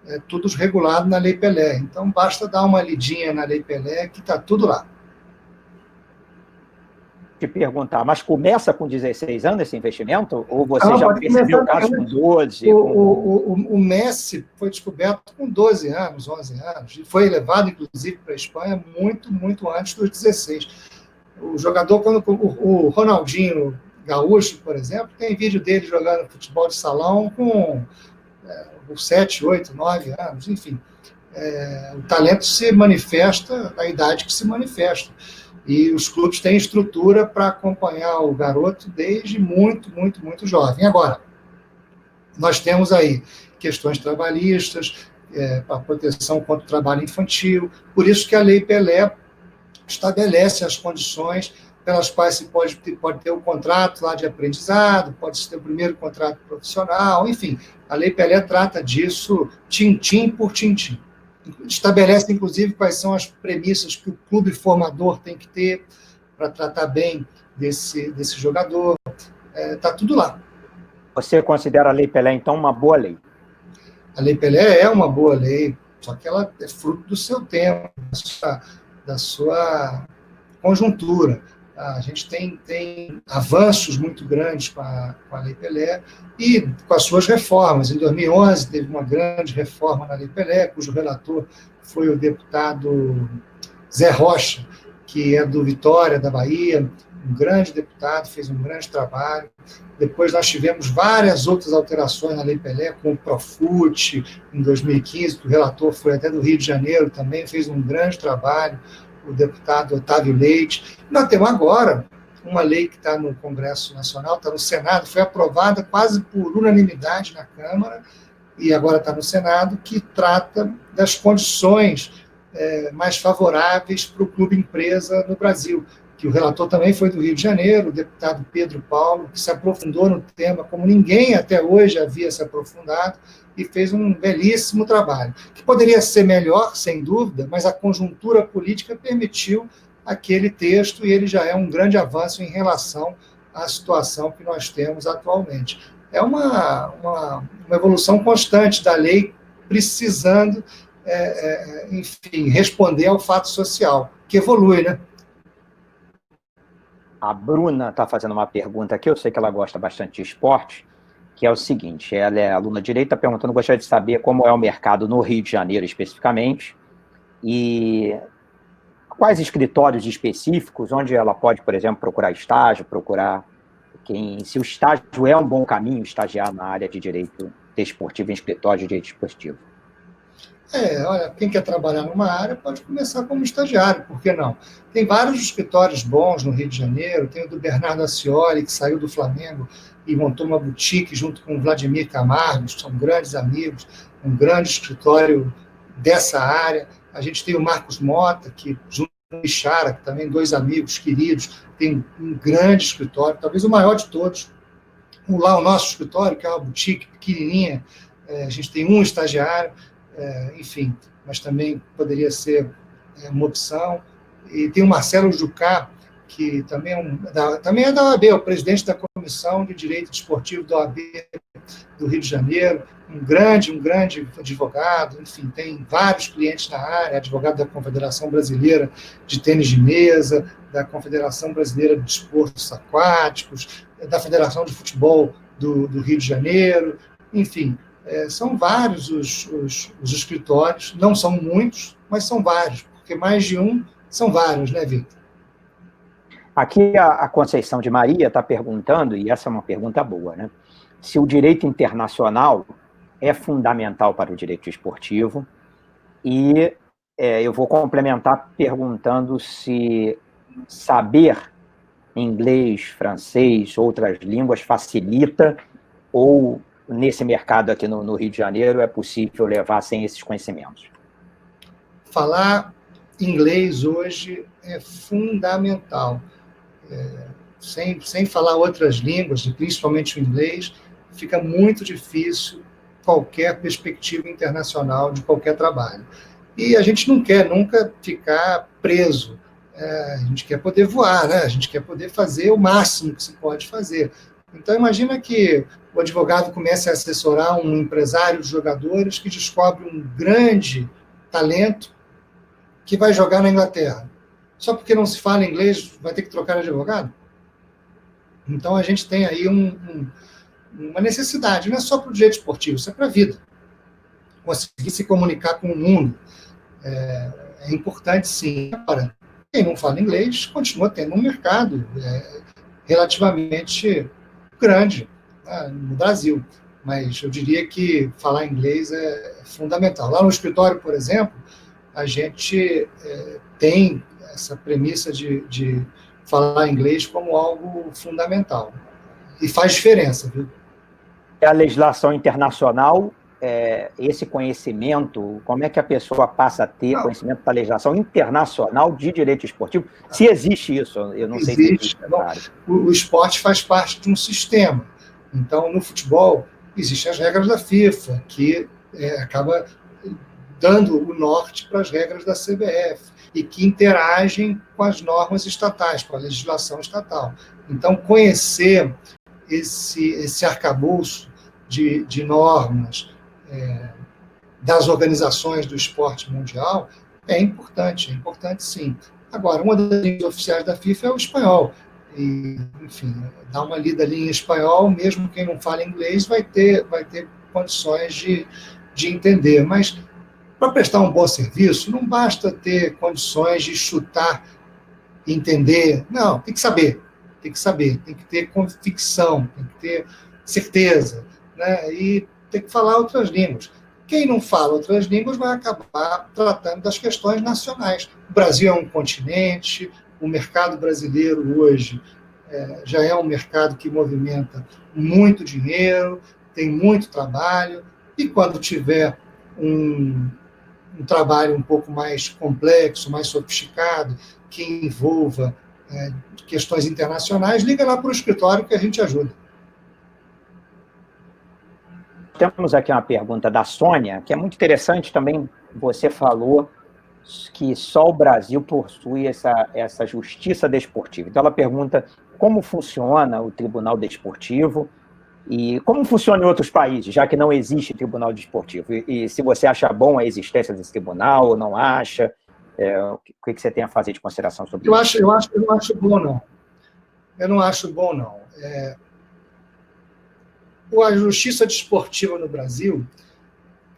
É tudo regulado na Lei Pelé. Então, basta dar uma lidinha na Lei Pelé que está tudo lá. Te perguntar, mas começa com 16 anos esse investimento? Ou você já percebeu casos com 12? O Messi foi descoberto com 12 anos, 11 anos, e foi levado, inclusive, para a Espanha muito, muito antes dos 16. O jogador, o Ronaldinho Gaúcho, por exemplo, tem vídeo dele jogando futebol de salão com 7, 8, 9 anos, enfim. O talento se manifesta na idade que se manifesta. E os clubes têm estrutura para acompanhar o garoto desde muito, muito, muito jovem. Agora, nós temos aí questões trabalhistas, para proteção contra o trabalho infantil, por isso que a Lei Pelé estabelece as condições pelas quais se pode ter um contrato lá de aprendizado, pode ter o primeiro contrato profissional, enfim, a Lei Pelé trata disso tintim por tintim. Estabelece, inclusive, quais são as premissas que o clube formador tem que ter para tratar bem desse jogador. Está tudo lá. Você considera a Lei Pelé, então, uma boa lei? A Lei Pelé é uma boa lei, só que ela é fruto do seu tempo, da sua conjuntura. A gente tem avanços muito grandes com a Lei Pelé e com as suas reformas. Em 2011, teve uma grande reforma na Lei Pelé, cujo relator foi o deputado Zé Rocha, que é do Vitória, da Bahia, um grande deputado, fez um grande trabalho. Depois nós tivemos várias outras alterações na Lei Pelé, com o Profut, em 2015, que o relator foi até do Rio de Janeiro também, fez um grande trabalho, o deputado Otávio Leite. Nós temos agora uma lei que está no Congresso Nacional, está no Senado, foi aprovada quase por unanimidade na Câmara, e agora está no Senado, que trata das condições mais favoráveis para o clube empresa no Brasil, que o relator também foi do Rio de Janeiro, o deputado Pedro Paulo, que se aprofundou no tema como ninguém até hoje havia se aprofundado, e fez um belíssimo trabalho, que poderia ser melhor, sem dúvida, mas a conjuntura política permitiu aquele texto, e ele já é um grande avanço em relação à situação que nós temos atualmente. É uma evolução constante da lei, precisando, enfim, responder ao fato social, que evolui, né? A Bruna está fazendo uma pergunta aqui, eu sei que ela gosta bastante de esporte, que é o seguinte, ela é aluna de Direito, está perguntando, gostaria de saber como é o mercado no Rio de Janeiro especificamente, e quais escritórios específicos, onde ela pode, por exemplo, procurar estágio, se o estágio é um bom caminho, estagiar na área de Direito Desportivo, em escritório de Direito Desportivo. Olha, quem quer trabalhar numa área pode começar como estagiário, por que não? Tem vários escritórios bons no Rio de Janeiro, tem o do Bernardo Ascioli, que saiu do Flamengo e montou uma boutique junto com o Vladimir Camargo, são grandes amigos, um grande escritório dessa área. A gente tem o Marcos Mota, que junto com o Ishara, que também dois amigos queridos, tem um grande escritório, talvez o maior de todos. Lá o nosso escritório, que é uma boutique pequenininha, a gente tem um estagiário, enfim, mas também poderia ser uma opção. E tem o Marcelo Jucá, que também é da OAB, é o presidente da Comissão de Direito Desportivo da OAB do Rio de Janeiro, um grande advogado, enfim, tem vários clientes na área, advogado da Confederação Brasileira de Tênis de Mesa, da Confederação Brasileira de Desportos Aquáticos, da Federação de Futebol do Rio de Janeiro, enfim, são vários os escritórios, não são muitos, mas são vários, porque mais de um são vários, né, Vitor? Aqui a Conceição de Maria está perguntando, e essa é uma pergunta boa, né? Se o direito internacional é fundamental para o direito esportivo, e eu vou complementar perguntando se saber inglês, francês, outras línguas facilita, ou nesse mercado aqui no Rio de Janeiro é possível levar sem esses conhecimentos? Falar inglês hoje é fundamental. Sem falar outras línguas, principalmente o inglês, fica muito difícil qualquer perspectiva internacional de qualquer trabalho. E a gente não quer nunca ficar preso. A gente quer poder voar, né? A gente quer poder fazer o máximo que se pode fazer. Então, imagina que o advogado comece a assessorar um empresário de jogadores que descobre um grande talento que vai jogar na Inglaterra. Só porque não se fala inglês, vai ter que trocar de advogado? Então, a gente tem aí uma necessidade, não é só para o direito esportivo, isso é para a vida. Conseguir se comunicar com o mundo é importante, sim. Agora, quem não fala inglês continua tendo um mercado relativamente grande, né, no Brasil. Mas eu diria que falar inglês é fundamental. Lá no escritório, por exemplo, a gente tem essa premissa de falar inglês como algo fundamental. E faz diferença, viu? A legislação internacional, esse conhecimento, como é que a pessoa passa a ter conhecimento da legislação internacional de direito esportivo? Se existe isso, eu não sei se existe. O esporte faz parte de um sistema. Então, no futebol, existem as regras da FIFA, que acaba dando o norte para as regras da CBF, e que interagem com as normas estatais, com a legislação estatal. Então, conhecer esse arcabouço de normas das organizações do esporte mundial é importante sim. Agora, uma das línguas oficiais da FIFA é o espanhol. E, enfim, dar uma lida ali em espanhol, mesmo quem não fala inglês vai ter condições de entender. Mas, para prestar um bom serviço, não basta ter condições de chutar e entender. Não, tem que saber, tem que ter convicção, tem que ter certeza, né? E tem que falar outras línguas. Quem não fala outras línguas vai acabar tratando das questões nacionais. O Brasil é um continente, o mercado brasileiro hoje já é um mercado que movimenta muito dinheiro, tem muito trabalho, e quando tiver um trabalho um pouco mais complexo, mais sofisticado, que envolva questões internacionais, liga lá para o escritório que a gente ajuda. Temos aqui uma pergunta da Sônia, que é muito interessante também. Você falou que só o Brasil possui essa justiça desportiva. Então, ela pergunta como funciona o Tribunal Desportivo e como funciona em outros países, já que não existe Tribunal Desportivo. E se você acha bom a existência desse tribunal ou não acha, o que você tem a fazer de consideração sobre isso? Eu não acho bom, não. Eu não acho bom, não. A justiça desportiva no Brasil,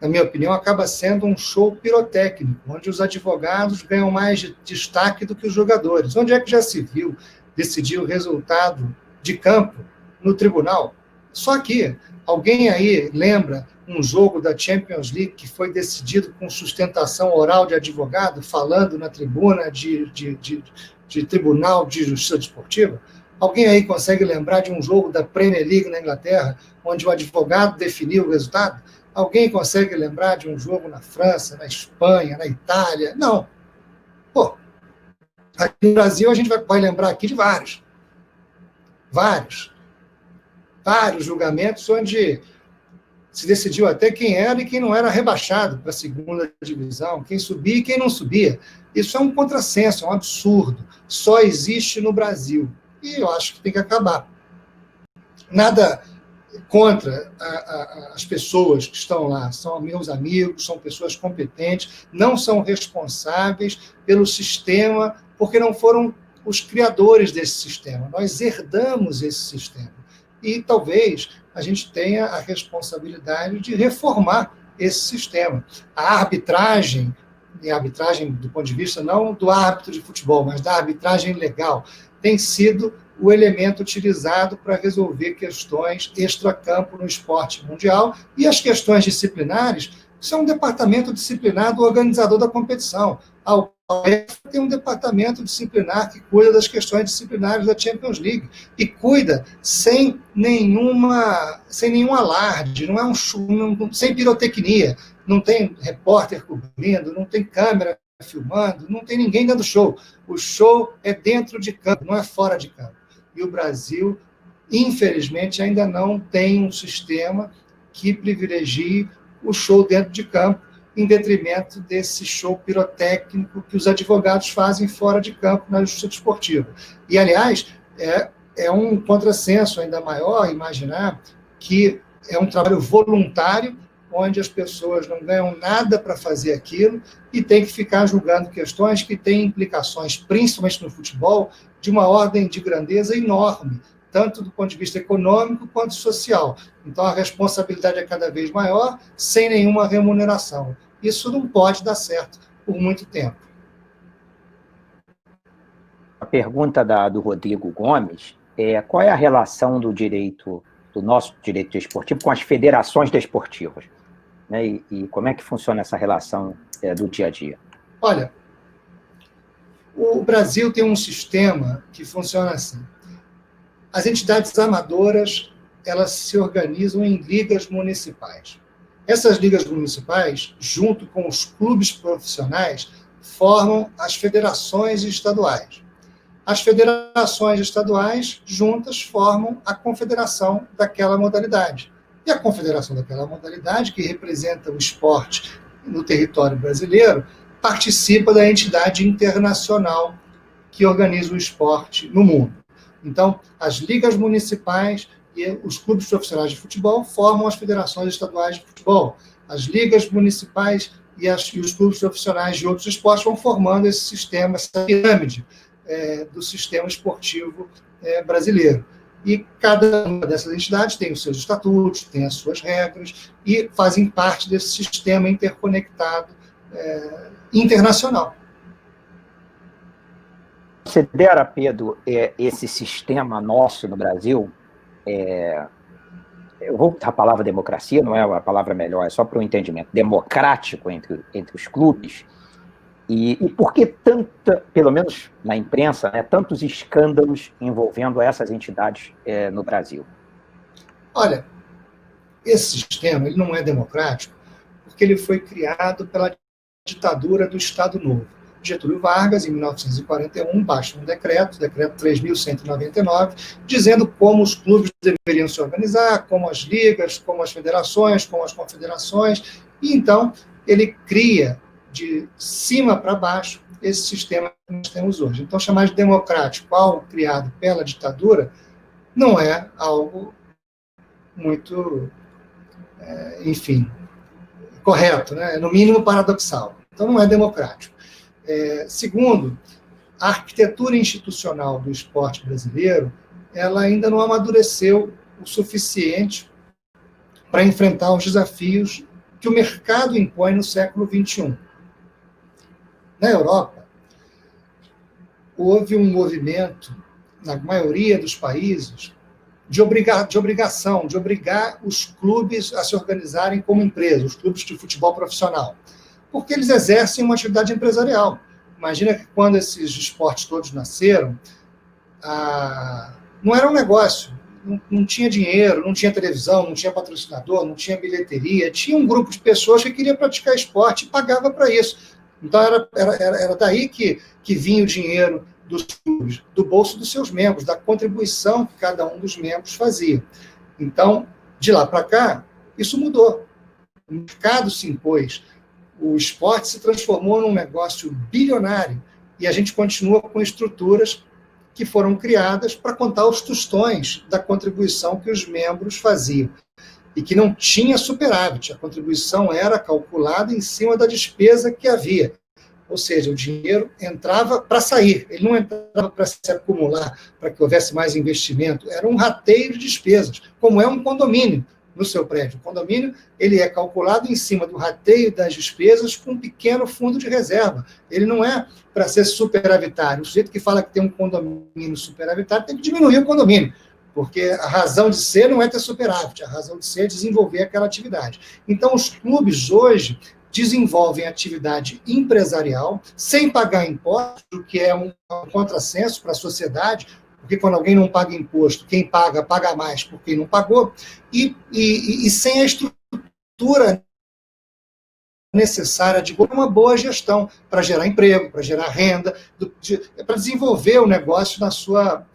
na minha opinião, acaba sendo um show pirotécnico, onde os advogados ganham mais de destaque do que os jogadores. Onde é que já se viu decidir o resultado de campo no tribunal? Só que alguém aí lembra um jogo da Champions League que foi decidido com sustentação oral de advogado, falando na tribuna de Tribunal de Justiça Desportiva? Alguém aí consegue lembrar de um jogo da Premier League na Inglaterra, onde o advogado definiu o resultado? Alguém consegue lembrar de um jogo na França, na Espanha, na Itália? Não. Pô, aqui no Brasil a gente vai lembrar aqui de vários julgamentos onde se decidiu até quem era e quem não era rebaixado para a segunda divisão, quem subia e quem não subia. Isso é um contrassenso, é um absurdo. Só existe no Brasil. E eu acho que tem que acabar. Nada contra as pessoas que estão lá, são meus amigos, são pessoas competentes, não são responsáveis pelo sistema, porque não foram os criadores desse sistema. Nós herdamos esse sistema. E talvez a gente tenha a responsabilidade de reformar esse sistema. A arbitragem, e a arbitragem do ponto de vista não do árbitro de futebol, mas da arbitragem legal, tem sido o elemento utilizado para resolver questões extracampo no esporte mundial, e as questões disciplinares são um departamento disciplinar do organizador da competição. A UEFA tem um departamento disciplinar que cuida das questões disciplinares da Champions League, e cuida sem nenhum alarde, não é sem pirotecnia, não tem repórter cobrindo, não tem câmera filmando, não tem ninguém dando show. O show é dentro de campo, não é fora de campo. E o Brasil infelizmente, ainda não tem um sistema que privilegie o show dentro de campo, em detrimento desse show pirotécnico que os advogados fazem fora de campo na justiça desportiva. E, aliás, é um contrassenso ainda maior imaginar que é um trabalho voluntário, onde as pessoas não ganham nada para fazer aquilo e tem que ficar julgando questões que têm implicações, principalmente no futebol, de uma ordem de grandeza enorme, tanto do ponto de vista econômico quanto social. Então, a responsabilidade é cada vez maior, sem nenhuma remuneração. Isso não pode dar certo por muito tempo. A pergunta do Rodrigo Gomes é: qual é a relação do nosso direito desportivo com as federações desportivas? Né? E como é que funciona essa relação do dia a dia? Olha, o Brasil tem um sistema que funciona assim. As entidades amadoras, elas se organizam em ligas municipais. Essas ligas municipais, junto com os clubes profissionais, formam as federações estaduais. As federações estaduais, juntas, formam a confederação daquela modalidade. E a confederação daquela modalidade, que representa o esporte no território brasileiro, participa da entidade internacional que organiza o esporte no mundo. Então, as ligas municipais e os clubes profissionais de futebol formam as federações estaduais de futebol. As ligas municipais e os clubes profissionais de outros esportes vão formando esse sistema, essa pirâmide do sistema esportivo brasileiro. E cada uma dessas entidades tem os seus estatutos, tem as suas regras e fazem parte desse sistema interconectado internacional. Considera, Pedro, esse sistema nosso no Brasil, eu vou usar a palavra democracia, não é a palavra melhor, é só para o entendimento, democrático entre os clubes, e por que pelo menos na imprensa, né, tantos escândalos envolvendo essas entidades no Brasil? Olha, esse sistema ele não é democrático porque ele foi criado pela ditadura do Estado Novo. Getúlio Vargas, em 1941, baixa um decreto 3.199, dizendo como os clubes deveriam se organizar, como as ligas, como as federações, como as confederações, e então ele cria de cima para baixo esse sistema que nós temos hoje. Então, chamar de democrático algo criado pela ditadura não é algo muito, enfim, correto, né? No mínimo paradoxal. Então, não é democrático. Segundo, a arquitetura institucional do esporte brasileiro, ela ainda não amadureceu o suficiente para enfrentar os desafios que o mercado impõe no século XXI. Na Europa, houve um movimento, na maioria dos países, de obrigar os clubes a se organizarem como empresa, os clubes de futebol profissional, porque eles exercem uma atividade empresarial. Imagina que quando esses esportes todos nasceram, não era um negócio, não tinha dinheiro, não tinha televisão, não tinha patrocinador, não tinha bilheteria, tinha um grupo de pessoas que queria praticar esporte e pagava para isso. Então era daí que vinha o dinheiro dos clubes, do bolso dos seus membros, da contribuição que cada um dos membros fazia. Então, de lá para cá, isso mudou. O mercado se impôs. O esporte se transformou num negócio bilionário e a gente continua com estruturas que foram criadas para contar os tostões da contribuição que os membros faziam e que não tinha superávit. A contribuição era calculada em cima da despesa que havia. Ou seja, o dinheiro entrava para sair, ele não entrava para se acumular, para que houvesse mais investimento. Era um rateio de despesas, como é um condomínio no seu prédio. O condomínio ele é calculado em cima do rateio das despesas com um pequeno fundo de reserva. Ele não é para ser superavitário. O sujeito que fala que tem um condomínio superavitário tem que diminuir o condomínio, porque a razão de ser não é ter superávit, a razão de ser é desenvolver aquela atividade. Então, os clubes hoje desenvolvem atividade empresarial sem pagar imposto, o que é um contrassenso para a sociedade, porque quando alguém não paga imposto, quem paga, paga mais por quem não pagou, e sem a estrutura necessária de uma boa gestão para gerar emprego, para gerar renda, para desenvolver o negócio na sua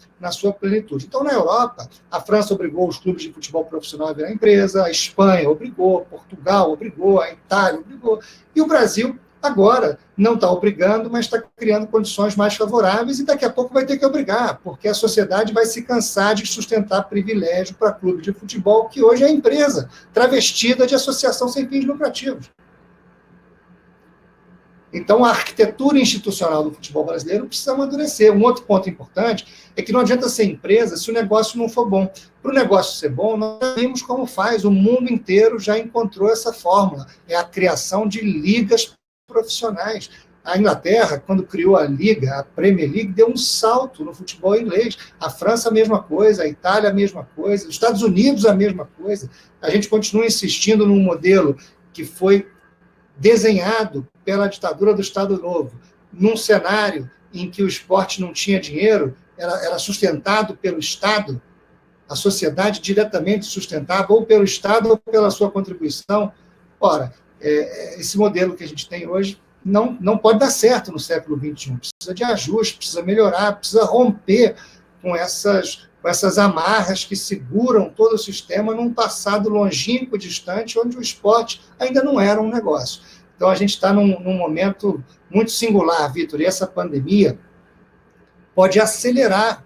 plenitude. Então, na Europa, a França obrigou os clubes de futebol profissional a virar empresa, a Espanha obrigou, Portugal obrigou, a Itália obrigou, e o Brasil agora não está obrigando, mas está criando condições mais favoráveis e daqui a pouco vai ter que obrigar, porque a sociedade vai se cansar de sustentar privilégio para clube de futebol, que hoje é empresa, travestida de associação sem fins lucrativos. Então, a arquitetura institucional do futebol brasileiro precisa amadurecer. Um outro ponto importante é que não adianta ser empresa se o negócio não for bom. Para o negócio ser bom, nós vimos como faz. O mundo inteiro já encontrou essa fórmula. É a criação de ligas profissionais. A Inglaterra, quando criou a Liga, a Premier League, deu um salto no futebol inglês. A França, a mesma coisa. A Itália, a mesma coisa. Os Estados Unidos, a mesma coisa. A gente continua insistindo num modelo que foi desenhado pela ditadura do Estado Novo, num cenário em que o esporte não tinha dinheiro, era sustentado pelo Estado, a sociedade diretamente sustentava ou pelo Estado ou pela sua contribuição. Ora, esse modelo que a gente tem hoje não pode dar certo no século XXI. Precisa de ajuste, precisa melhorar, precisa romper com essas amarras que seguram todo o sistema num passado longínquo, distante, onde o esporte ainda não era um negócio. Então, a gente está num momento muito singular, Vitor, e essa pandemia pode acelerar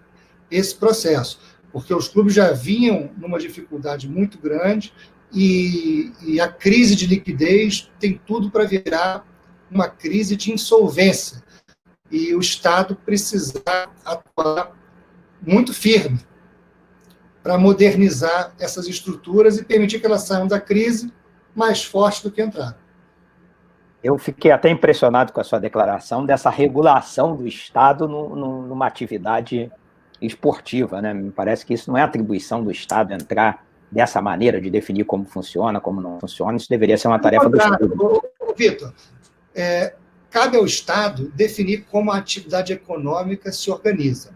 esse processo, porque os clubes já vinham numa dificuldade muito grande e a crise de liquidez tem tudo para virar uma crise de insolvência. E o Estado precisar atuar muito firme para modernizar essas estruturas e permitir que elas saiam da crise mais fortes do que entraram. Eu fiquei até impressionado com a sua declaração dessa regulação do Estado numa atividade esportiva, né? Me parece que isso não é atribuição do Estado entrar dessa maneira de definir como funciona, como não funciona. Isso deveria ser uma tarefa do Estado. Vitor, cabe ao Estado definir como a atividade econômica se organiza.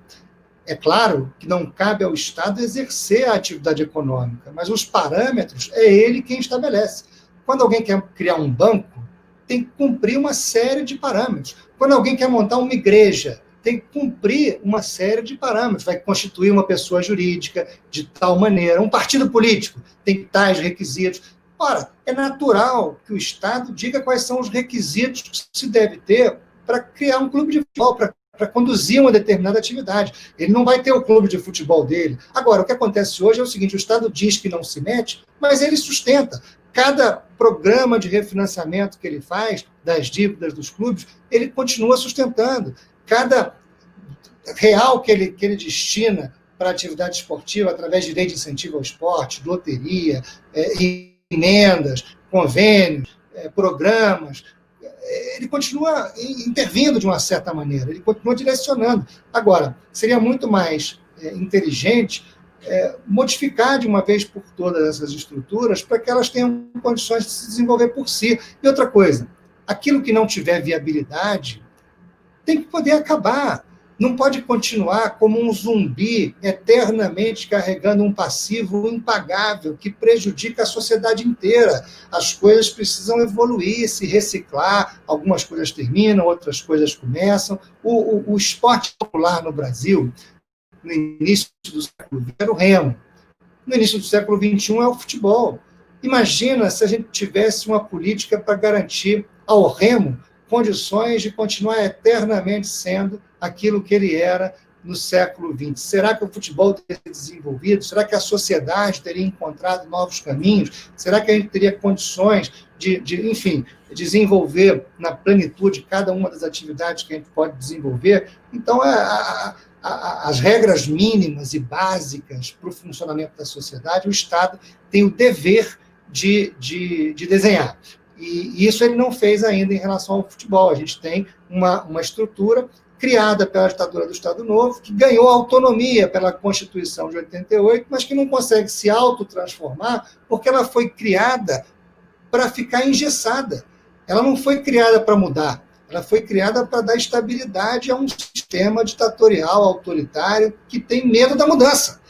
É claro que não cabe ao Estado exercer a atividade econômica, mas os parâmetros é ele quem estabelece. Quando alguém quer criar um banco, tem que cumprir uma série de parâmetros. Quando alguém quer montar uma igreja, tem que cumprir uma série de parâmetros. Vai constituir uma pessoa jurídica de tal maneira. Um partido político tem tais requisitos. Ora, é natural que o Estado diga quais são os requisitos que se deve ter para criar um clube de futebol, para conduzir uma determinada atividade. Ele não vai ter o clube de futebol dele. Agora, o que acontece hoje é o seguinte, o Estado diz que não se mete, mas ele sustenta. Cada programa de refinanciamento que ele faz das dívidas dos clubes, ele continua sustentando. Cada real que ele destina para a atividade esportiva, através de lei de incentivo ao esporte, loteria, emendas, convênios, programas, ele continua intervindo de uma certa maneira, ele continua direcionando. Agora, seria muito mais inteligente modificar de uma vez por todas essas estruturas para que elas tenham condições de se desenvolver por si. E outra coisa, aquilo que não tiver viabilidade tem que poder acabar. Não pode continuar como um zumbi eternamente carregando um passivo impagável que prejudica a sociedade inteira. As coisas precisam evoluir, se reciclar, algumas coisas terminam, outras coisas começam. O esporte popular no Brasil, no início do século XX, era o remo. No início do século XXI é o futebol. Imagina se a gente tivesse uma política para garantir ao remo condições de continuar eternamente sendo aquilo que ele era no século XX. Será que o futebol teria desenvolvido? Será que a sociedade teria encontrado novos caminhos? Será que a gente teria condições enfim, desenvolver na plenitude cada uma das atividades que a gente pode desenvolver? Então, as regras mínimas e básicas para o funcionamento da sociedade, o Estado tem o dever de desenhar. E isso ele não fez ainda em relação ao futebol. A gente tem uma estrutura criada pela ditadura do Estado Novo, que ganhou autonomia pela Constituição de 88, mas que não consegue se autotransformar porque ela foi criada para ficar engessada. Ela não foi criada para mudar, ela foi criada para dar estabilidade a um sistema ditatorial, autoritário, que tem medo da mudança.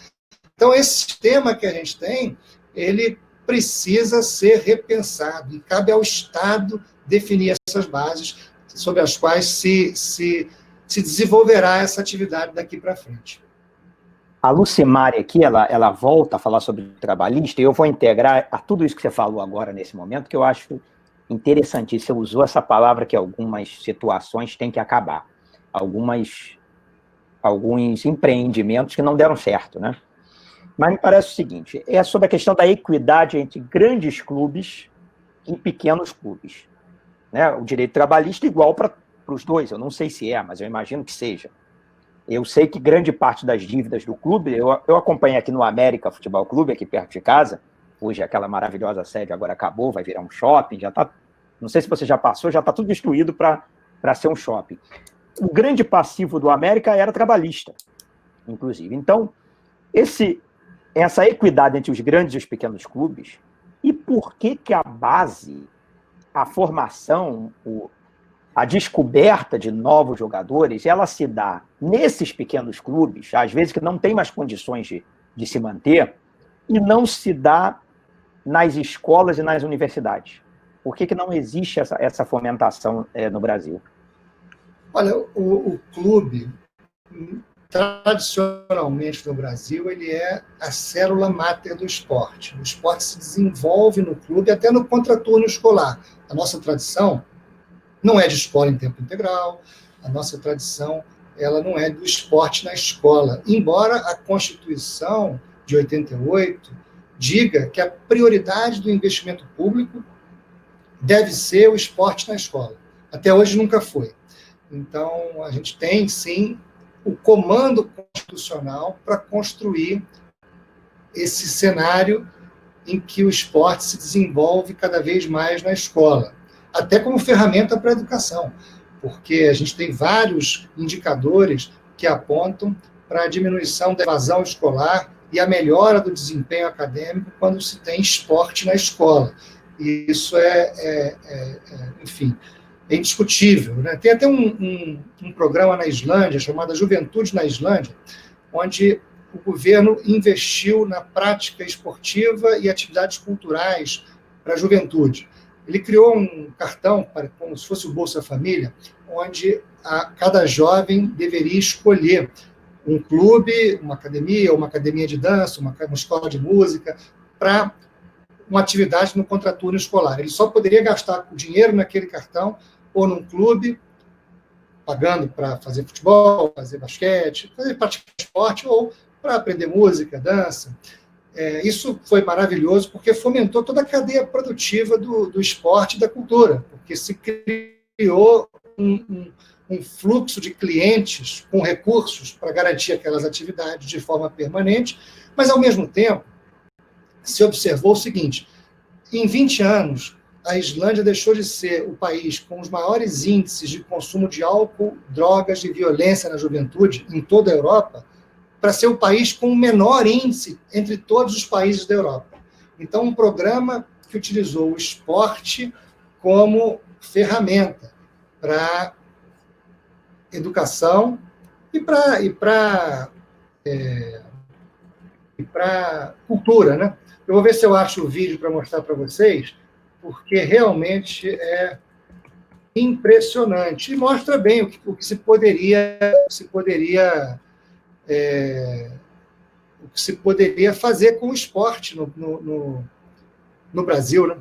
Então, esse sistema que a gente tem, ele precisa ser repensado, e cabe ao Estado definir essas bases sobre as quais se desenvolverá essa atividade daqui para frente. A Lucimari aqui, ela volta a falar sobre o trabalhista, e eu vou integrar a tudo isso que você falou agora, nesse momento, que eu acho interessantíssimo. Você usou essa palavra que algumas situações têm que acabar. Alguns empreendimentos que não deram certo, né? Mas me parece o seguinte, é sobre a questão da equidade entre grandes clubes e pequenos clubes. Né? O direito trabalhista é igual para os dois, eu não sei se é, mas eu imagino que seja. Eu sei que grande parte das dívidas do clube, eu acompanhei aqui no América Futebol Clube, aqui perto de casa, hoje aquela maravilhosa sede agora acabou, vai virar um shopping, já está, não sei se você já passou, já está tudo destruído para ser um shopping. O grande passivo do América era trabalhista, inclusive. Então, essa equidade entre os grandes e os pequenos clubes, e por que a base, a formação, a descoberta de novos jogadores, ela se dá nesses pequenos clubes, às vezes que não tem mais condições de se manter, e não se dá nas escolas e nas universidades? Por que não existe essa fomentação no Brasil? Olha, o clube, tradicionalmente no Brasil, ele é a célula máter do esporte. O esporte se desenvolve no clube, até no contraturno escolar. A nossa tradição não é de escola em tempo integral, a nossa tradição ela não é do esporte na escola, embora a Constituição de 88 diga que a prioridade do investimento público deve ser o esporte na escola. Até hoje nunca foi. Então, a gente tem, sim, o comando constitucional para construir esse cenário em que o esporte se desenvolve cada vez mais na escola, até como ferramenta para a educação, porque a gente tem vários indicadores que apontam para a diminuição da evasão escolar e a melhora do desempenho acadêmico quando se tem esporte na escola. E isso enfim, é indiscutível. Né? Tem até um programa na Islândia, chamado Juventude na Islândia, onde o governo investiu na prática esportiva e atividades culturais para a juventude. Ele criou um cartão, como se fosse o Bolsa Família, onde cada jovem deveria escolher um clube, uma academia de dança, uma escola de música, para uma atividade no contraturno escolar. Ele só poderia gastar o dinheiro naquele cartão ou num clube, pagando para fazer futebol, fazer basquete, praticar esporte, ou para aprender música, dança. Isso foi maravilhoso, porque fomentou toda a cadeia produtiva do esporte e da cultura, porque se criou um fluxo de clientes com recursos para garantir aquelas atividades de forma permanente, mas, ao mesmo tempo, se observou o seguinte: em 20 anos, a Islândia deixou de ser o país com os maiores índices de consumo de álcool, drogas e violência na juventude em toda a Europa, para ser o país com o menor índice entre todos os países da Europa. Então, um programa que utilizou o esporte como ferramenta para educação e para cultura, né? Eu vou ver se eu acho o vídeo para mostrar para vocês, porque realmente é impressionante e mostra bem o que se poderia fazer com o esporte no Brasil, né?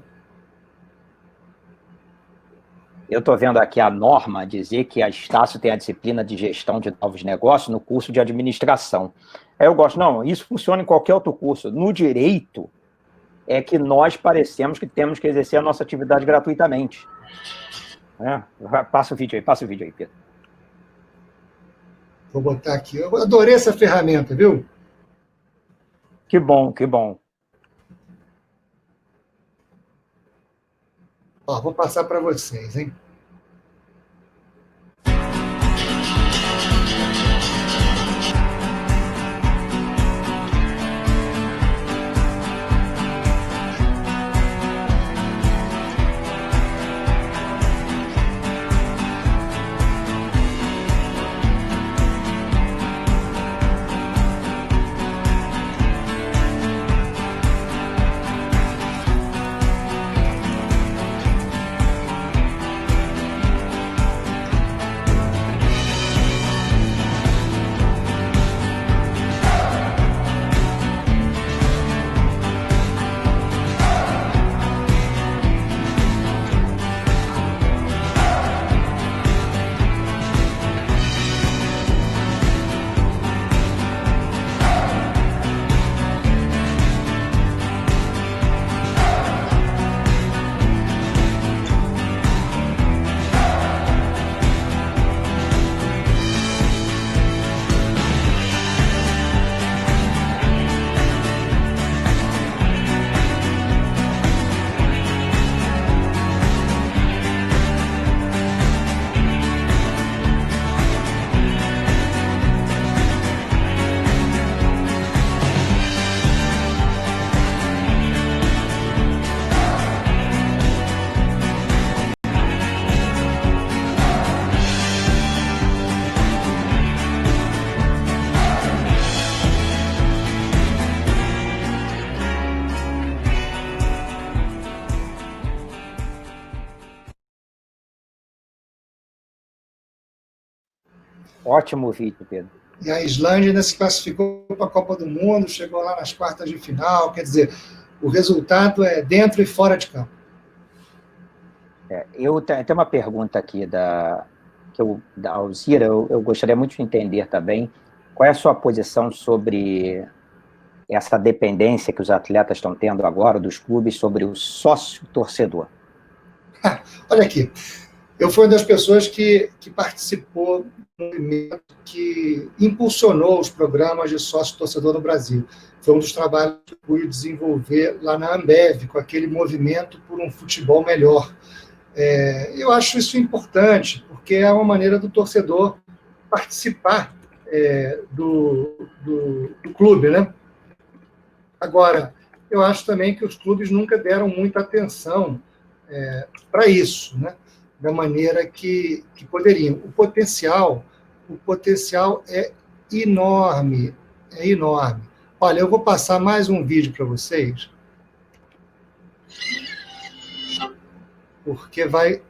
Eu estou vendo aqui a Norma dizer que a Estácio tem a disciplina de gestão de novos negócios no curso de administração. Aí eu gosto, não, isso funciona em qualquer outro curso. No direito, é que nós parecemos que temos que exercer a nossa atividade gratuitamente. Passa o vídeo aí, Pedro. Vou botar aqui. Eu adorei essa ferramenta, viu? Que bom, que bom. Ó, vou passar para vocês, hein? Ótimo vídeo, Pedro. E a Islândia ainda se classificou para a Copa do Mundo, chegou lá nas quartas de final. Quer dizer, o resultado é dentro e fora de campo. Eu tenho uma pergunta aqui da Alzira, eu gostaria muito de entender também qual é a sua posição sobre essa dependência que os atletas estão tendo agora dos clubes sobre o sócio-torcedor. Olha aqui, eu fui uma das pessoas que participou do movimento que impulsionou os programas de sócio-torcedor no Brasil. Foi um dos trabalhos que eu fui desenvolver lá na Ambev, com aquele movimento por um futebol melhor. Eu acho isso importante, porque é uma maneira do torcedor participar do clube, né? Agora, eu acho também que os clubes nunca deram muita atenção para isso, né? Da maneira que poderiam. O potencial é enorme, é enorme. Olha, eu vou passar mais um vídeo para vocês, porque vai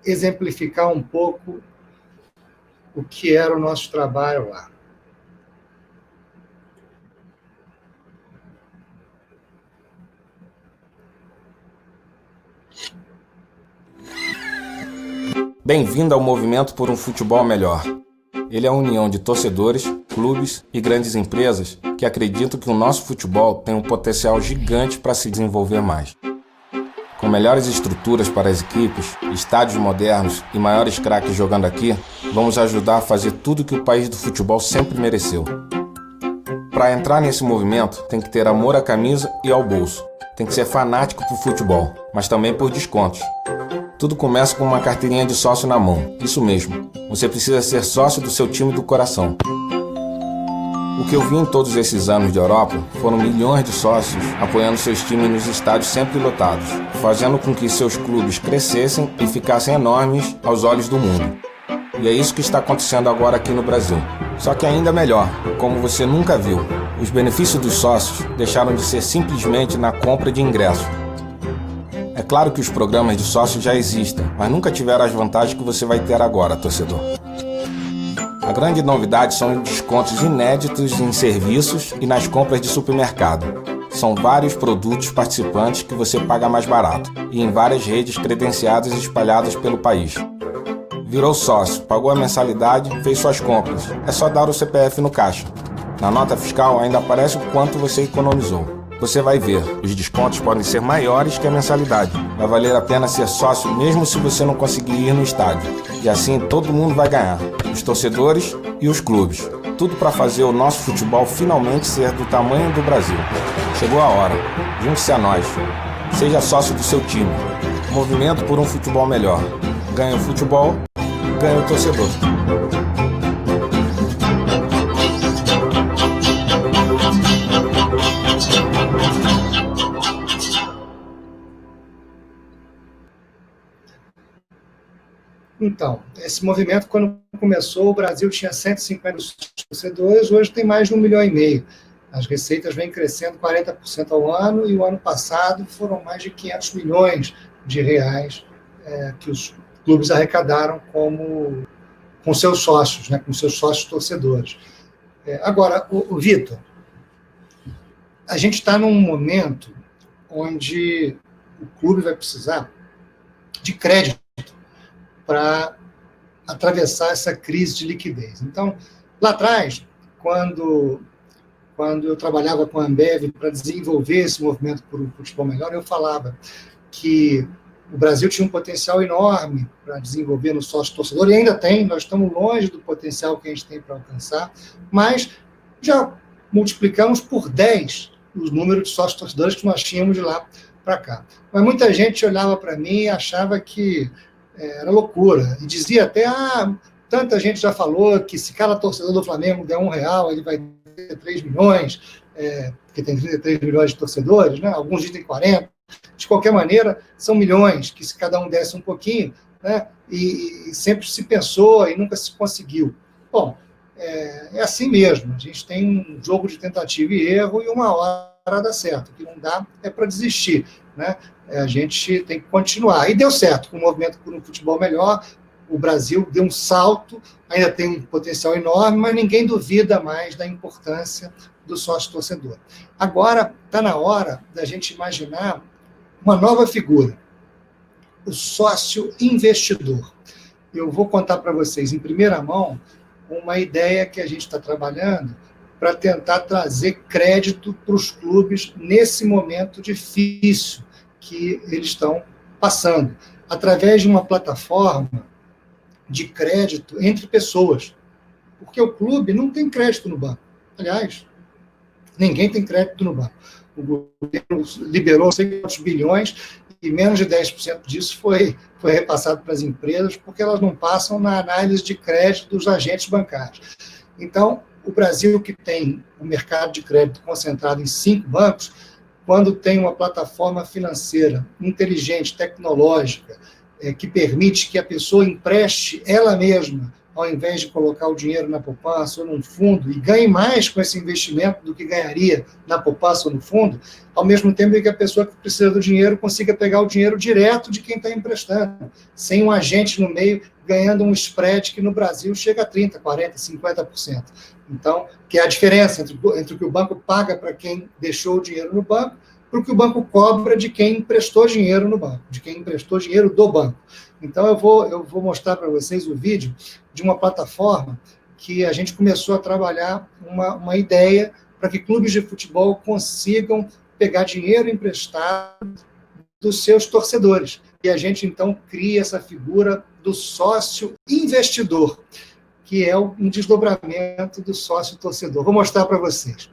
exemplificar um pouco o que era o nosso trabalho lá. Bem-vindo ao Movimento por um Futebol Melhor. Ele é a união de torcedores, clubes e grandes empresas que acreditam que o nosso futebol tem um potencial gigante para se desenvolver mais. Com melhores estruturas para as equipes, estádios modernos e maiores craques jogando aqui, vamos ajudar a fazer tudo que o país do futebol sempre mereceu. Para entrar nesse movimento, tem que ter amor à camisa e ao bolso. Tem que ser fanático por futebol, mas também por descontos. Tudo começa com uma carteirinha de sócio na mão. Isso mesmo, você precisa ser sócio do seu time do coração. O que eu vi em todos esses anos de Europa foram milhões de sócios apoiando seus times nos estádios sempre lotados, fazendo com que seus clubes crescessem e ficassem enormes aos olhos do mundo. E é isso que está acontecendo agora aqui no Brasil. Só que ainda melhor, como você nunca viu, os benefícios dos sócios deixaram de ser simplesmente na compra de ingressos. É claro que os programas de sócios já existem, mas nunca tiveram as vantagens que você vai ter agora, torcedor. A grande novidade são os descontos inéditos em serviços e nas compras de supermercado. São vários produtos participantes que você paga mais barato e em várias redes credenciadas e espalhadas pelo país. Virou sócio, pagou a mensalidade, fez suas compras. É só dar o CPF no caixa. Na nota fiscal ainda aparece o quanto você economizou. Você vai ver, os descontos podem ser maiores que a mensalidade. Vai valer a pena ser sócio mesmo se você não conseguir ir no estádio. E assim todo mundo vai ganhar, os torcedores e os clubes. Tudo para fazer o nosso futebol finalmente ser do tamanho do Brasil. Chegou a hora, junte-se a nós. Seja sócio do seu time. Movimento por um futebol melhor. Ganha o futebol, ganha o torcedor. Então, esse movimento, quando começou, o Brasil tinha 150 torcedores, hoje tem mais de 1,5 milhão. As receitas vêm crescendo 40% ao ano, e o ano passado foram mais de 500 milhões de reais que os clubes arrecadaram com seus sócios, né, com seus sócios torcedores. Agora, o Vitor, a gente está num momento onde o clube vai precisar de crédito para atravessar essa crise de liquidez. Então, lá atrás, quando eu trabalhava com a Ambev para desenvolver esse movimento por um futebol melhor, eu falava que o Brasil tinha um potencial enorme para desenvolver no sócio-torcedor, e ainda tem, nós estamos longe do potencial que a gente tem para alcançar, mas já multiplicamos por 10 os números de sócios-torcedores que nós tínhamos de lá para cá. Mas muita gente olhava para mim e achava que era loucura, e dizia até, tanta gente já falou que se cada torcedor do Flamengo der R$1, ele vai ter 3 milhões, porque tem 33 milhões de torcedores, né? Alguns dizem 40, de qualquer maneira, são milhões, que se cada um desse um pouquinho, né? E sempre se pensou e nunca se conseguiu. Bom, é assim mesmo, a gente tem um jogo de tentativa e erro, e uma hora dá certo, o que não dá é para desistir, né? A gente tem que continuar. E deu certo com o movimento por um futebol melhor, o Brasil deu um salto, ainda tem um potencial enorme, mas ninguém duvida mais da importância do sócio-torcedor. Agora está na hora da gente imaginar uma nova figura, o sócio-investidor. Eu vou contar para vocês, em primeira mão, uma ideia que a gente está trabalhando para tentar trazer crédito para os clubes nesse momento difícil que eles estão passando, através de uma plataforma de crédito entre pessoas. Porque o clube não tem crédito no banco. Aliás, ninguém tem crédito no banco. O governo liberou não sei quantos bilhões e menos de 10% disso foi repassado para as empresas, porque elas não passam na análise de crédito dos agentes bancários. Então, o Brasil, que tem um mercado de crédito concentrado em 5 bancos, quando tem uma plataforma financeira inteligente, tecnológica, que permite que a pessoa empreste ela mesma, ao invés de colocar o dinheiro na poupança ou num fundo, e ganhe mais com esse investimento do que ganharia na poupança ou no fundo, ao mesmo tempo que a pessoa que precisa do dinheiro consiga pegar o dinheiro direto de quem está emprestando, sem um agente no meio ganhando um spread que no Brasil chega a 30%, 40%, 50%. Então, que é a diferença entre o que o banco paga para quem deixou o dinheiro no banco para o que o banco cobra de quem emprestou dinheiro no banco, de quem emprestou dinheiro do banco. Então, eu vou mostrar para vocês o vídeo de uma plataforma que a gente começou a trabalhar uma ideia para que clubes de futebol consigam pegar dinheiro emprestado dos seus torcedores. E a gente, então, cria essa figura do sócio investidor, que é um desdobramento do sócio torcedor. Vou mostrar para vocês.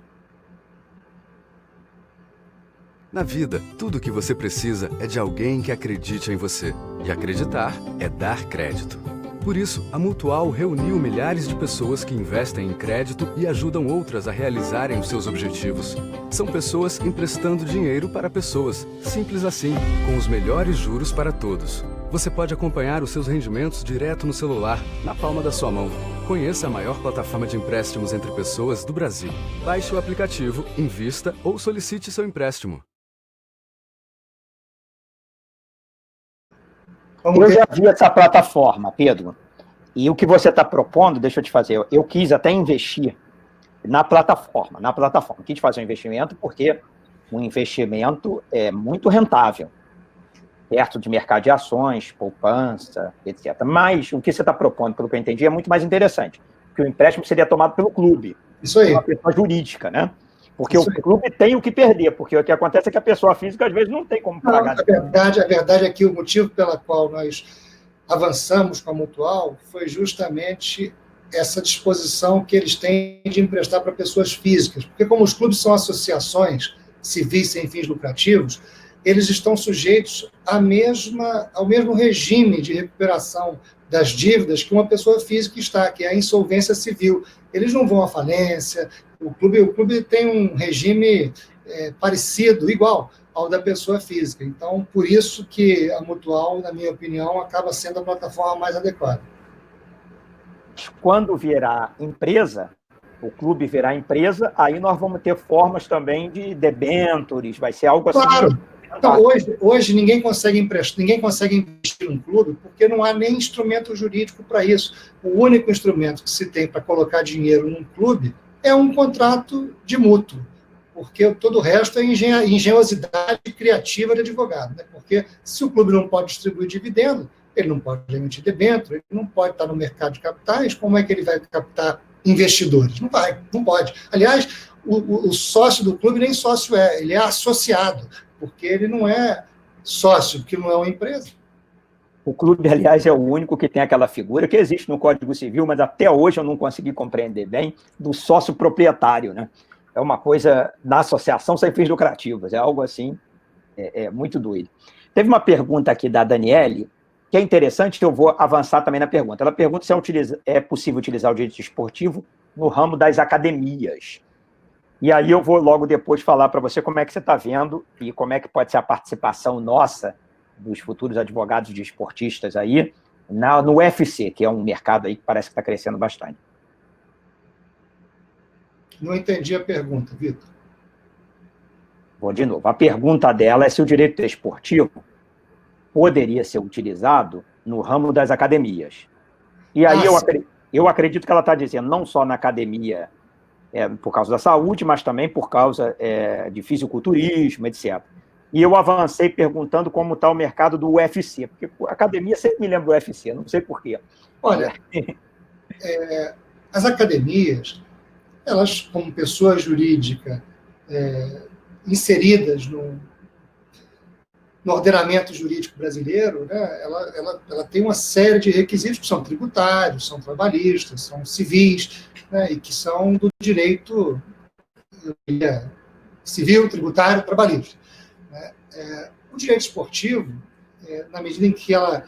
Na vida, tudo o que você precisa é de alguém que acredite em você. E acreditar é dar crédito. Por isso, a Mutual reuniu milhares de pessoas que investem em crédito e ajudam outras a realizarem os seus objetivos. São pessoas emprestando dinheiro para pessoas. Simples assim, com os melhores juros para todos. Você pode acompanhar os seus rendimentos direto no celular, na palma da sua mão. Conheça a maior plataforma de empréstimos entre pessoas do Brasil. Baixe o aplicativo, invista ou solicite seu empréstimo. Eu já vi essa plataforma, Pedro, e o que você está propondo, deixa eu te fazer, eu quis até investir na plataforma, quis fazer um investimento porque um investimento é muito rentável, perto de mercado de ações, poupança, etc. Mas o que você está propondo, pelo que eu entendi, é muito mais interessante, porque o empréstimo seria tomado pelo clube, isso aí, uma pessoa jurídica, né? Porque o clube tem o que perder, porque o que acontece é que a pessoa física, às vezes, não tem como pagar. A verdade é que o motivo pelo qual nós avançamos com a Mutual foi justamente essa disposição que eles têm de emprestar para pessoas físicas. Porque como os clubes são associações civis sem fins lucrativos, eles estão sujeitos ao mesmo regime de recuperação das dívidas que uma pessoa física está, que é a insolvência civil. Eles não vão à falência. O clube tem um regime parecido, igual ao da pessoa física. Então, por isso que a Mutual, na minha opinião, acaba sendo a plataforma mais adequada. Quando virar empresa, o clube virar empresa, aí nós vamos ter formas também de debêntures, vai ser algo assim. Claro. Então, hoje ninguém consegue investir num clube porque não há nem instrumento jurídico para isso. O único instrumento que se tem para colocar dinheiro num clube é um contrato de mútuo, porque todo o resto é engenhosidade criativa de advogado. Né? Porque se o clube não pode distribuir dividendo, ele não pode emitir debênture, ele não pode estar no mercado de capitais, como é que ele vai captar investidores? Não pode. Aliás, o sócio do clube nem sócio ele é associado, porque ele não é sócio, porque não é uma empresa. O clube, aliás, é o único que tem aquela figura que existe no Código Civil, mas até hoje eu não consegui compreender bem, do sócio proprietário, né? É uma coisa na associação sem fins lucrativos, é algo assim, muito doido. Teve uma pergunta aqui da Daniele, que é interessante, que eu vou avançar também na pergunta. Ela pergunta se é possível utilizar o direito esportivo no ramo das academias. E aí eu vou logo depois falar para você como é que você está vendo e como é que pode ser a participação nossa, dos futuros advogados de esportistas aí, no UFC, que é um mercado aí que parece que está crescendo bastante. Não entendi a pergunta, Vitor. Vou de novo. A pergunta dela é se o direito esportivo poderia ser utilizado no ramo das academias. E aí eu acredito que ela está dizendo, não só na academia, por causa da saúde, mas também por causa de fisiculturismo, etc. E eu avancei perguntando como está o mercado do UFC, porque a academia sempre me lembra do UFC, não sei por quê. Olha, as academias, elas, como pessoa jurídica inseridas no ordenamento jurídico brasileiro, né, ela tem uma série de requisitos que são tributários, são trabalhistas, são civis, né, e que são do direito civil, tributário, trabalhista. Né. O direito esportivo, na medida em que ela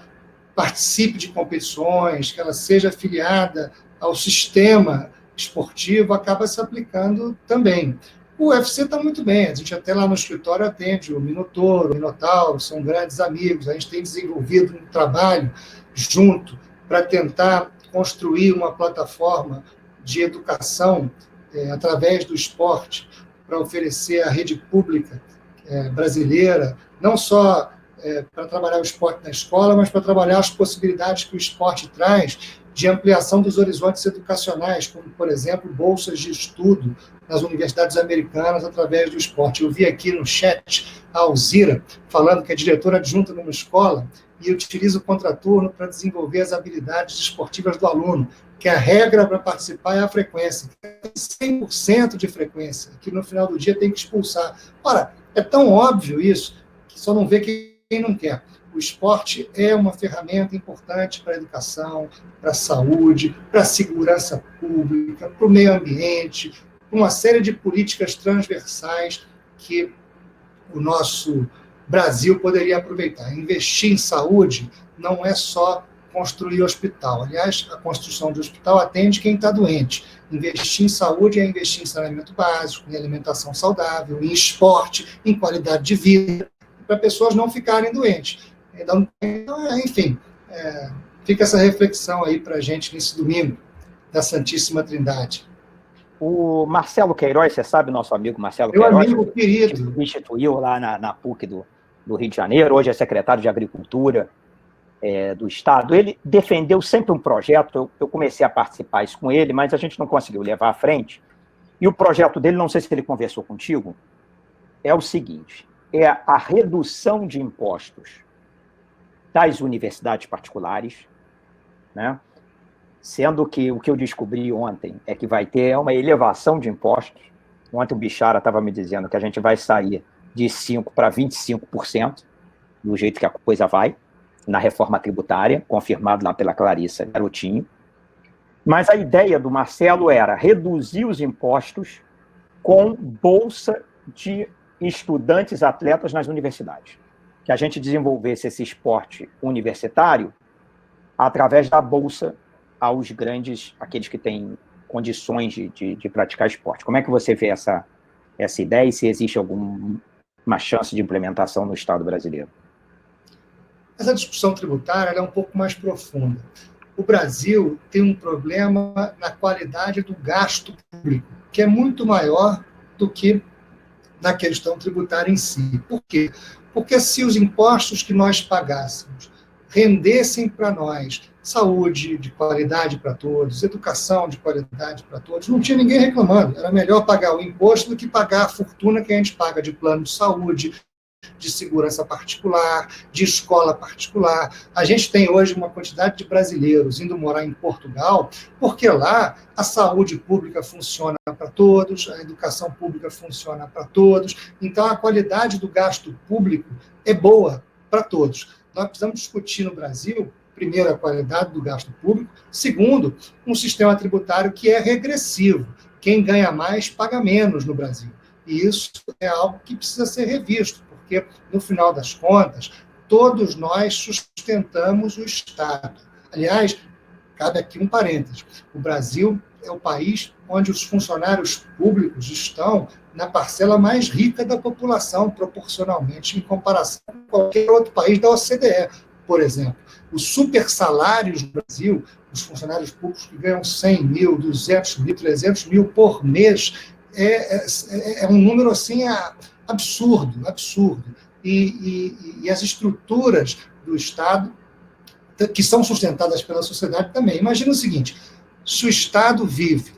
participe de competições, que ela seja afiliada ao sistema esportivo, acaba se aplicando também. O UFC está muito bem, a gente até lá no escritório atende o Minotauro, o Minotauro, são grandes amigos, a gente tem desenvolvido um trabalho junto para tentar construir uma plataforma de educação através do esporte, para oferecer à rede pública brasileira, não só para trabalhar o esporte na escola, mas para trabalhar as possibilidades que o esporte traz de ampliação dos horizontes educacionais, como, por exemplo, bolsas de estudo nas universidades americanas através do esporte. Eu vi aqui no chat a Alzira falando que é diretora adjunta numa escola e utiliza o contraturno para desenvolver as habilidades esportivas do aluno, que a regra para participar é a frequência. 100% de frequência, que no final do dia tem que expulsar. Ora, é tão óbvio isso, que só não vê quem não quer. O esporte é uma ferramenta importante para a educação, para a saúde, para a segurança pública, para o meio ambiente, uma série de políticas transversais que o nosso Brasil poderia aproveitar. Investir em saúde não é só construir hospital. Aliás, a construção de hospital atende quem está doente. Investir em saúde é investir em saneamento básico, em alimentação saudável, em esporte, em qualidade de vida, para pessoas não ficarem doentes. Então, enfim, fica essa reflexão aí para a gente nesse domingo da Santíssima Trindade. O Marcelo Queiroz, você sabe, nosso amigo Marcelo Meu Queiroz, amigo querido, que instituiu lá na PUC do Rio de Janeiro, hoje é secretário de Agricultura do Estado, ele defendeu sempre um projeto, eu comecei a participar isso com ele, mas a gente não conseguiu levar à frente, e o projeto dele, não sei se ele conversou contigo, é o seguinte, é a redução de impostos das universidades particulares, né? Sendo que o que eu descobri ontem é que vai ter uma elevação de impostos. Ontem o Bichara estava me dizendo que a gente vai sair de 5% para 25%, do jeito que a coisa vai, na reforma tributária, confirmado lá pela Clarissa Garotinho. Mas a ideia do Marcelo era reduzir os impostos com bolsa de estudantes atletas nas universidades. Que a gente desenvolvesse esse esporte universitário através da bolsa aos grandes, aqueles que têm condições de praticar esporte. Como é que você vê essa ideia e se existe alguma chance de implementação no Estado brasileiro? Essa discussão tributária é um pouco mais profunda. O Brasil tem um problema na qualidade do gasto público, que é muito maior do que na questão tributária em si. Por quê? Porque se os impostos que nós pagássemos rendessem para nós saúde de qualidade para todos, educação de qualidade para todos, não tinha ninguém reclamando. Era melhor pagar o imposto do que pagar a fortuna que a gente paga de plano de saúde, de segurança particular, de escola particular. A gente tem hoje uma quantidade de brasileiros indo morar em Portugal, porque lá a saúde pública funciona para todos, a educação pública funciona para todos, então a qualidade do gasto público é boa para todos. Nós precisamos discutir no Brasil, primeiro, a qualidade do gasto público, segundo, um sistema tributário que é regressivo. Quem ganha mais paga menos no Brasil. E isso é algo que precisa ser revisto, porque, no final das contas, todos nós sustentamos o Estado. Aliás, cabe aqui um parênteses, o Brasil é o país onde os funcionários públicos estão na parcela mais rica da população, proporcionalmente, em comparação com qualquer outro país da OCDE, por exemplo. Os supersalários no Brasil, os funcionários públicos que ganham 100 mil, 200 mil, 300 mil por mês, é um número assim absurdo. E as estruturas do Estado que são sustentadas pela sociedade também. Imagina o seguinte, se o Estado vive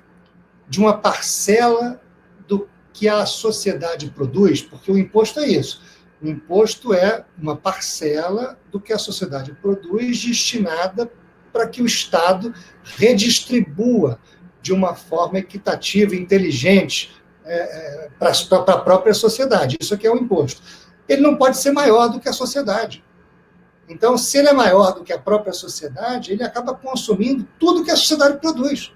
de uma parcela do que a sociedade produz, porque o imposto é isso, o imposto é uma parcela do que a sociedade produz destinada para que o Estado redistribua de uma forma equitativa e inteligente para a própria sociedade. Isso aqui é o imposto. Ele não pode ser maior do que a sociedade. Então, se ele é maior do que a própria sociedade, ele acaba consumindo tudo que a sociedade produz.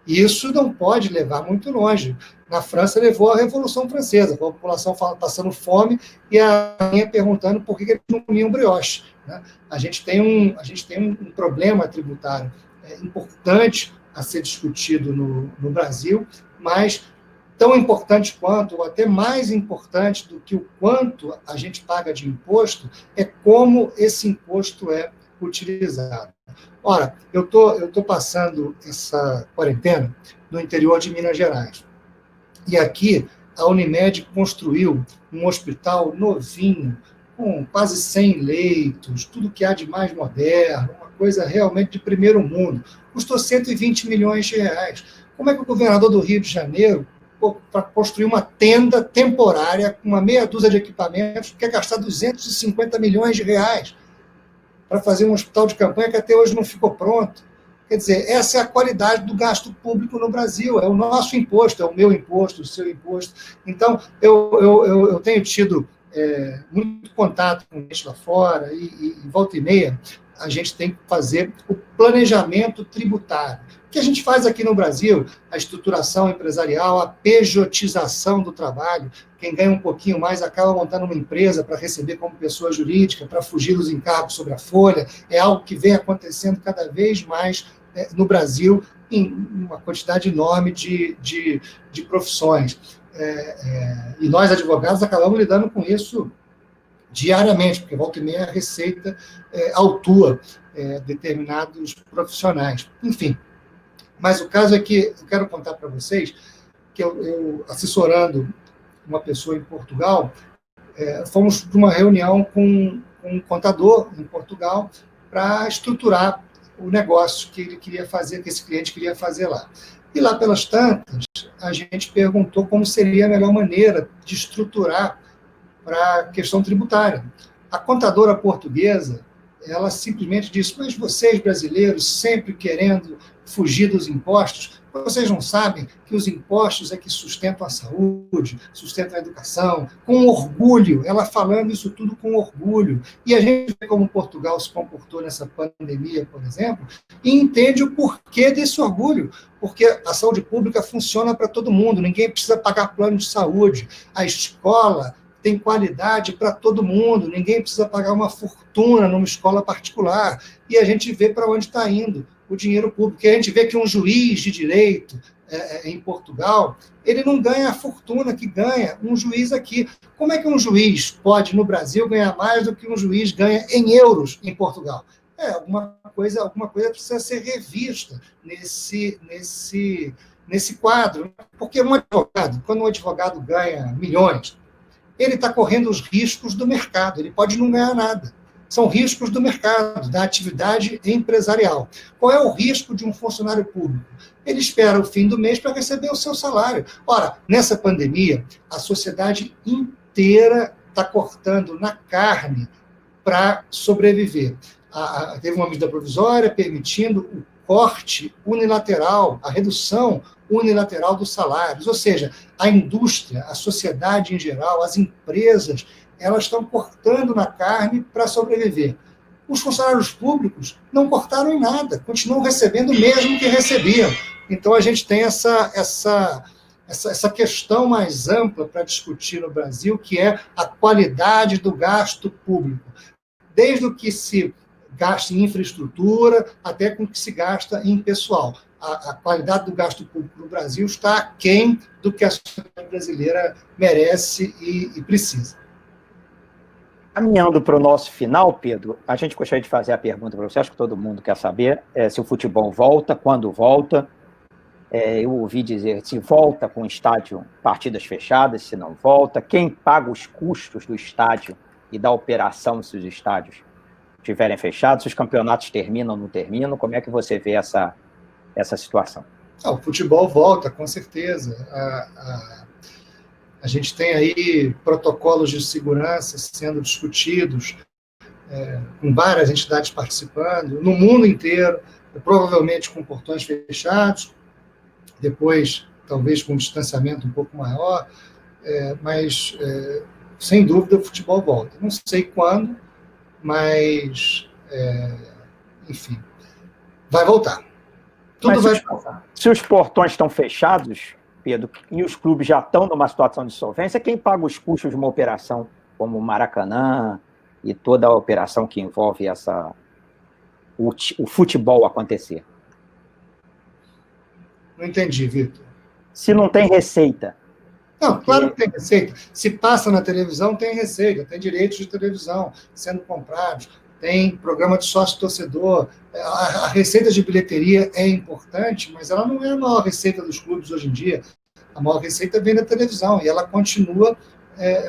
E isso não pode levar muito longe. Na França, levou a Revolução Francesa, com a população passando fome e a rainha perguntando por que eles não comiam brioche. Né? A gente tem um problema tributário importante a ser discutido no Brasil, mas tão importante quanto, ou até mais importante do que o quanto a gente paga de imposto, é como esse imposto é utilizado. Ora, eu tô passando essa quarentena no interior de Minas Gerais. E aqui, a Unimed construiu um hospital novinho, com quase 100 leitos, tudo que há de mais moderno, uma coisa realmente de primeiro mundo. Custou 120 milhões de reais. Como é que o governador do Rio de Janeiro, para construir uma tenda temporária com uma meia dúzia de equipamentos, quer gastar 250 milhões de reais para fazer um hospital de campanha que até hoje não ficou pronto? Quer dizer, essa é a qualidade do gasto público no Brasil, é o nosso imposto, é o meu imposto, o seu imposto. Então, eu tenho tido muito contato com gente lá fora, e volta e meia, a gente tem que fazer o planejamento tributário. O que a gente faz aqui no Brasil, a estruturação empresarial, a pejotização do trabalho, quem ganha um pouquinho mais acaba montando uma empresa para receber como pessoa jurídica, para fugir dos encargos sobre a folha, é algo que vem acontecendo cada vez mais no Brasil, em uma quantidade enorme de profissões. E nós, advogados, acabamos lidando com isso diariamente, porque volta e meia a Receita autua determinados profissionais. Enfim, mas o caso é que eu quero contar para vocês que eu assessorando uma pessoa em Portugal, fomos para uma reunião com um contador em Portugal para estruturar o negócio que ele queria fazer, que esse cliente queria fazer lá. E lá pelas tantas, a gente perguntou como seria a melhor maneira de estruturar para a questão tributária. A contadora portuguesa, ela simplesmente disse, mas vocês, brasileiros, sempre querendo fugir dos impostos, vocês não sabem que os impostos é que sustentam a saúde, sustentam a educação, com orgulho, ela falando isso tudo com orgulho. E a gente vê como Portugal se comportou nessa pandemia, por exemplo, e entende o porquê desse orgulho, porque a saúde pública funciona para todo mundo, ninguém precisa pagar plano de saúde, a escola tem qualidade para todo mundo, ninguém precisa pagar uma fortuna numa escola particular, e a gente vê para onde está indo o dinheiro público. E a gente vê que um juiz de direito em Portugal, ele não ganha a fortuna que ganha um juiz aqui. Como é que um juiz pode, no Brasil, ganhar mais do que um juiz ganha em euros em Portugal? Alguma coisa precisa ser revista nesse quadro. Porque quando um advogado ganha milhões, ele está correndo os riscos do mercado, ele pode não ganhar nada. São riscos do mercado, da atividade empresarial. Qual é o risco de um funcionário público? Ele espera o fim do mês para receber o seu salário. Ora, nessa pandemia, a sociedade inteira está cortando na carne para sobreviver. Teve uma medida provisória permitindo o corte unilateral, a redução unilateral dos salários, ou seja, a indústria, a sociedade em geral, as empresas, elas estão cortando na carne para sobreviver. Os funcionários públicos não cortaram em nada, continuam recebendo o mesmo que recebiam. Então, a gente tem essa questão mais ampla para discutir no Brasil, que é a qualidade do gasto público. Desde o que se gasta em infraestrutura até com o que se gasta em pessoal. A qualidade do gasto público no Brasil está aquém do que a sociedade brasileira merece e precisa. Caminhando para o nosso final, Pedro, a gente gostaria de fazer a pergunta para você, acho que todo mundo quer saber se o futebol volta, quando volta. Eu ouvi dizer se volta com o estádio, partidas fechadas, se não volta, quem paga os custos do estádio e da operação dos estádios estiverem fechados, se os campeonatos terminam ou não terminam, como é que você vê essa situação? O futebol volta, com certeza. A gente tem aí protocolos de segurança sendo discutidos, com várias entidades participando, no mundo inteiro, provavelmente com portões fechados, depois talvez com um distanciamento um pouco maior, mas sem dúvida o futebol volta. Não sei quando, mas enfim, vai voltar. Tudo vai voltar. Se os portões estão fechados, Pedro, e os clubes já estão numa situação de insolvência, quem paga os custos de uma operação como o Maracanã e toda a operação que envolve o futebol acontecer? Não entendi, Vitor. Se não tem receita. Não, claro que tem receita. Se passa na televisão, tem receita, tem direitos de televisão sendo comprados, tem programa de sócio-torcedor. A receita de bilheteria é importante, mas ela não é a maior receita dos clubes hoje em dia. A maior receita vem da televisão e ela continua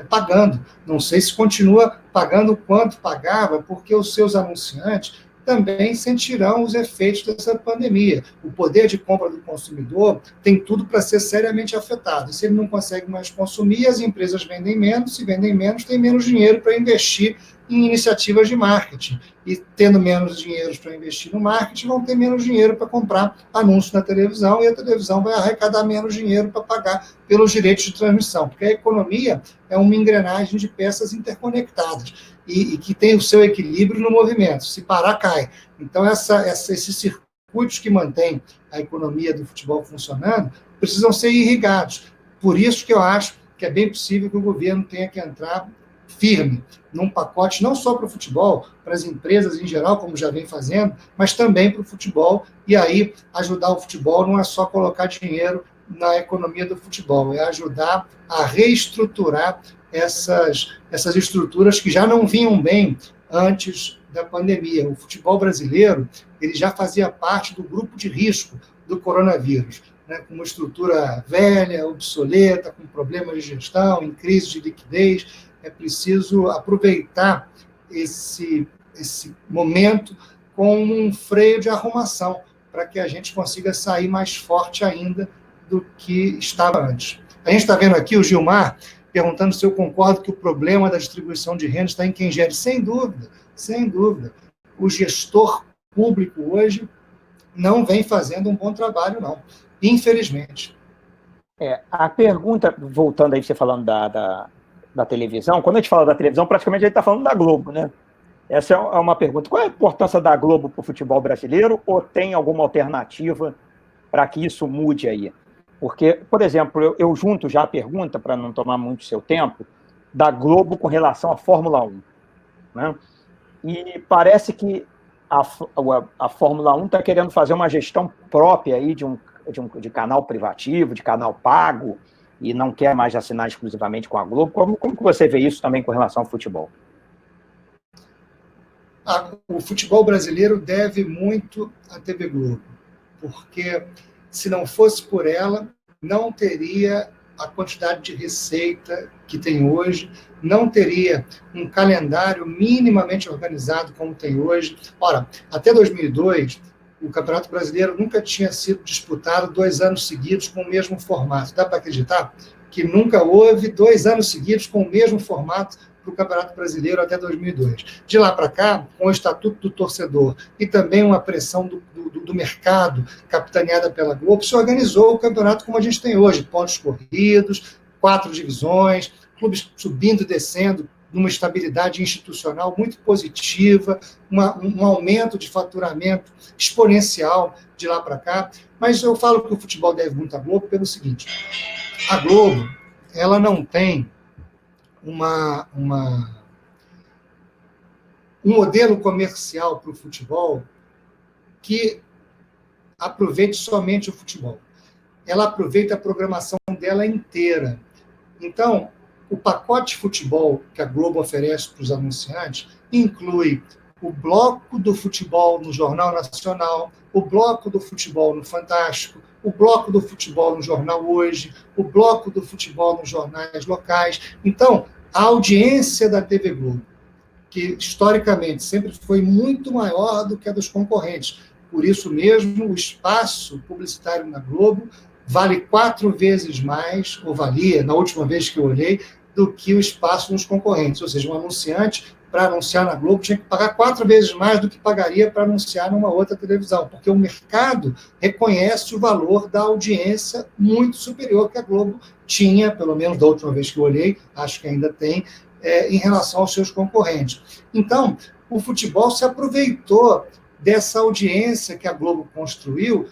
pagando. Não sei se continua pagando quanto pagava, porque os seus anunciantes também sentirão os efeitos dessa pandemia. O poder de compra do consumidor tem tudo para ser seriamente afetado. Se ele não consegue mais consumir, as empresas vendem menos, se vendem menos, tem menos dinheiro para investir em iniciativas de marketing. E tendo menos dinheiro para investir no marketing, vão ter menos dinheiro para comprar anúncios na televisão, e a televisão vai arrecadar menos dinheiro para pagar pelos direitos de transmissão, porque a economia é uma engrenagem de peças interconectadas e que tem o seu equilíbrio no movimento. Se parar, cai. Então, esses circuitos que mantêm a economia do futebol funcionando precisam ser irrigados. Por isso que eu acho que é bem possível que o governo tenha que entrar firme num pacote não só para o futebol, para as empresas em geral, como já vem fazendo, mas também para o futebol, e aí ajudar o futebol não é só colocar dinheiro na economia do futebol, é ajudar a reestruturar essas estruturas que já não vinham bem antes da pandemia. O futebol brasileiro ele já fazia parte do grupo de risco do coronavírus, né, com uma estrutura velha, obsoleta, com problemas de gestão, em crise de liquidez. É preciso aproveitar esse momento com um freio de arrumação, para que a gente consiga sair mais forte ainda do que estava antes. A gente está vendo aqui o Gilmar perguntando se eu concordo que o problema da distribuição de renda está em quem gere. Sem dúvida, sem dúvida. O gestor público hoje não vem fazendo um bom trabalho, não. Infelizmente. A pergunta, voltando aí, você falando da televisão, quando a gente fala da televisão, praticamente a gente está falando da Globo, né? Essa é uma pergunta. Qual é a importância da Globo para o futebol brasileiro, ou tem alguma alternativa para que isso mude aí? Porque, por exemplo, eu junto já a pergunta, para não tomar muito seu tempo, da Globo com relação à Fórmula 1. Né? E parece que a Fórmula 1 está querendo fazer uma gestão própria aí de canal privativo, de canal pago, e não quer mais assinar exclusivamente com a Globo. Como que você vê isso também com relação ao futebol? O futebol brasileiro deve muito à TV Globo, porque se não fosse por ela, não teria a quantidade de receita que tem hoje, não teria um calendário minimamente organizado como tem hoje. Ora, até 2002, o Campeonato Brasileiro nunca tinha sido disputado 2 anos seguidos com o mesmo formato. Dá para acreditar que nunca houve 2 anos seguidos com o mesmo formato para o Campeonato Brasileiro até 2002. De lá para cá, com o Estatuto do Torcedor e também uma pressão do mercado, capitaneada pela Globo, se organizou o campeonato como a gente tem hoje, pontos corridos, 4 divisões, clubes subindo e descendo, numa estabilidade institucional muito positiva, um aumento de faturamento exponencial de lá para cá. Mas eu falo que o futebol deve muito à Globo pelo seguinte: a Globo, ela não tem um modelo comercial para o futebol que aproveite somente o futebol. Ela aproveita a programação dela inteira. Então, o pacote futebol que a Globo oferece para os anunciantes inclui o bloco do futebol no Jornal Nacional, o bloco do futebol no Fantástico, o bloco do futebol no Jornal Hoje, o bloco do futebol nos jornais locais. Então, a audiência da TV Globo que historicamente sempre foi muito maior do que a dos concorrentes. Por isso mesmo, o espaço publicitário na Globo vale 4 vezes mais, ou valia, na última vez que eu olhei, do que o espaço nos concorrentes. Ou seja, um anunciante, para anunciar na Globo, tinha que pagar 4 vezes mais do que pagaria para anunciar numa outra televisão, porque o mercado reconhece o valor da audiência muito superior que a Globo tinha, pelo menos da última vez que eu olhei, acho que ainda tem, em relação aos seus concorrentes. Então, o futebol se aproveitou dessa audiência que a Globo construiu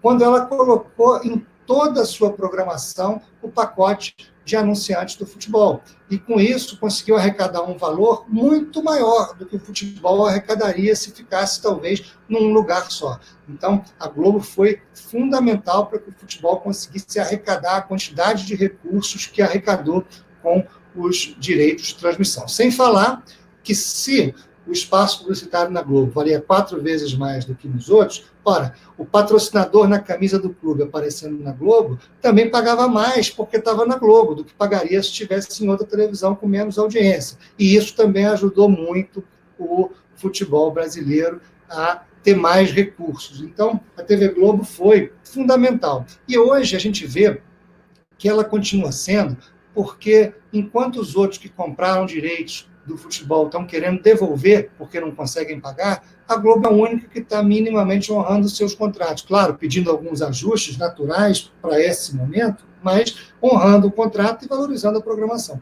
quando ela colocou em toda a sua programação o pacote de anunciantes do futebol. E, com isso, conseguiu arrecadar um valor muito maior do que o futebol arrecadaria se ficasse, talvez, num lugar só. Então, a Globo foi fundamental para que o futebol conseguisse arrecadar a quantidade de recursos que arrecadou com os direitos de transmissão. Sem falar que, se o espaço publicitário na Globo valia 4 vezes mais do que nos outros, ora, o patrocinador na camisa do clube aparecendo na Globo também pagava mais porque estava na Globo do que pagaria se estivesse em outra televisão com menos audiência. E isso também ajudou muito o futebol brasileiro a ter mais recursos. Então, a TV Globo foi fundamental. E hoje a gente vê que ela continua sendo, porque enquanto os outros que compraram direitos do futebol estão querendo devolver porque não conseguem pagar, a Globo é a única que está minimamente honrando os seus contratos. Claro, pedindo alguns ajustes naturais para esse momento, mas honrando o contrato e valorizando a programação.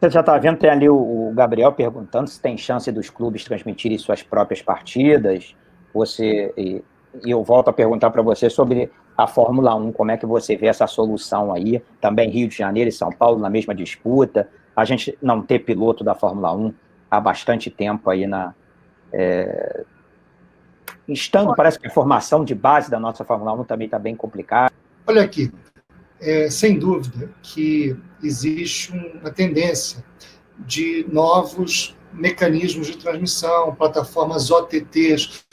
Você já está vendo, tem ali o Gabriel perguntando se tem chance dos clubes transmitirem suas próprias partidas. E eu volto a perguntar para você sobre a Fórmula 1, como é que você vê essa solução aí, também Rio de Janeiro e São Paulo na mesma disputa, a gente não ter piloto da Fórmula 1 há bastante tempo aí parece que a formação de base da nossa Fórmula 1 também está bem complicada. Olha aqui, sem dúvida que existe uma tendência de novos mecanismos de transmissão, plataformas OTTs,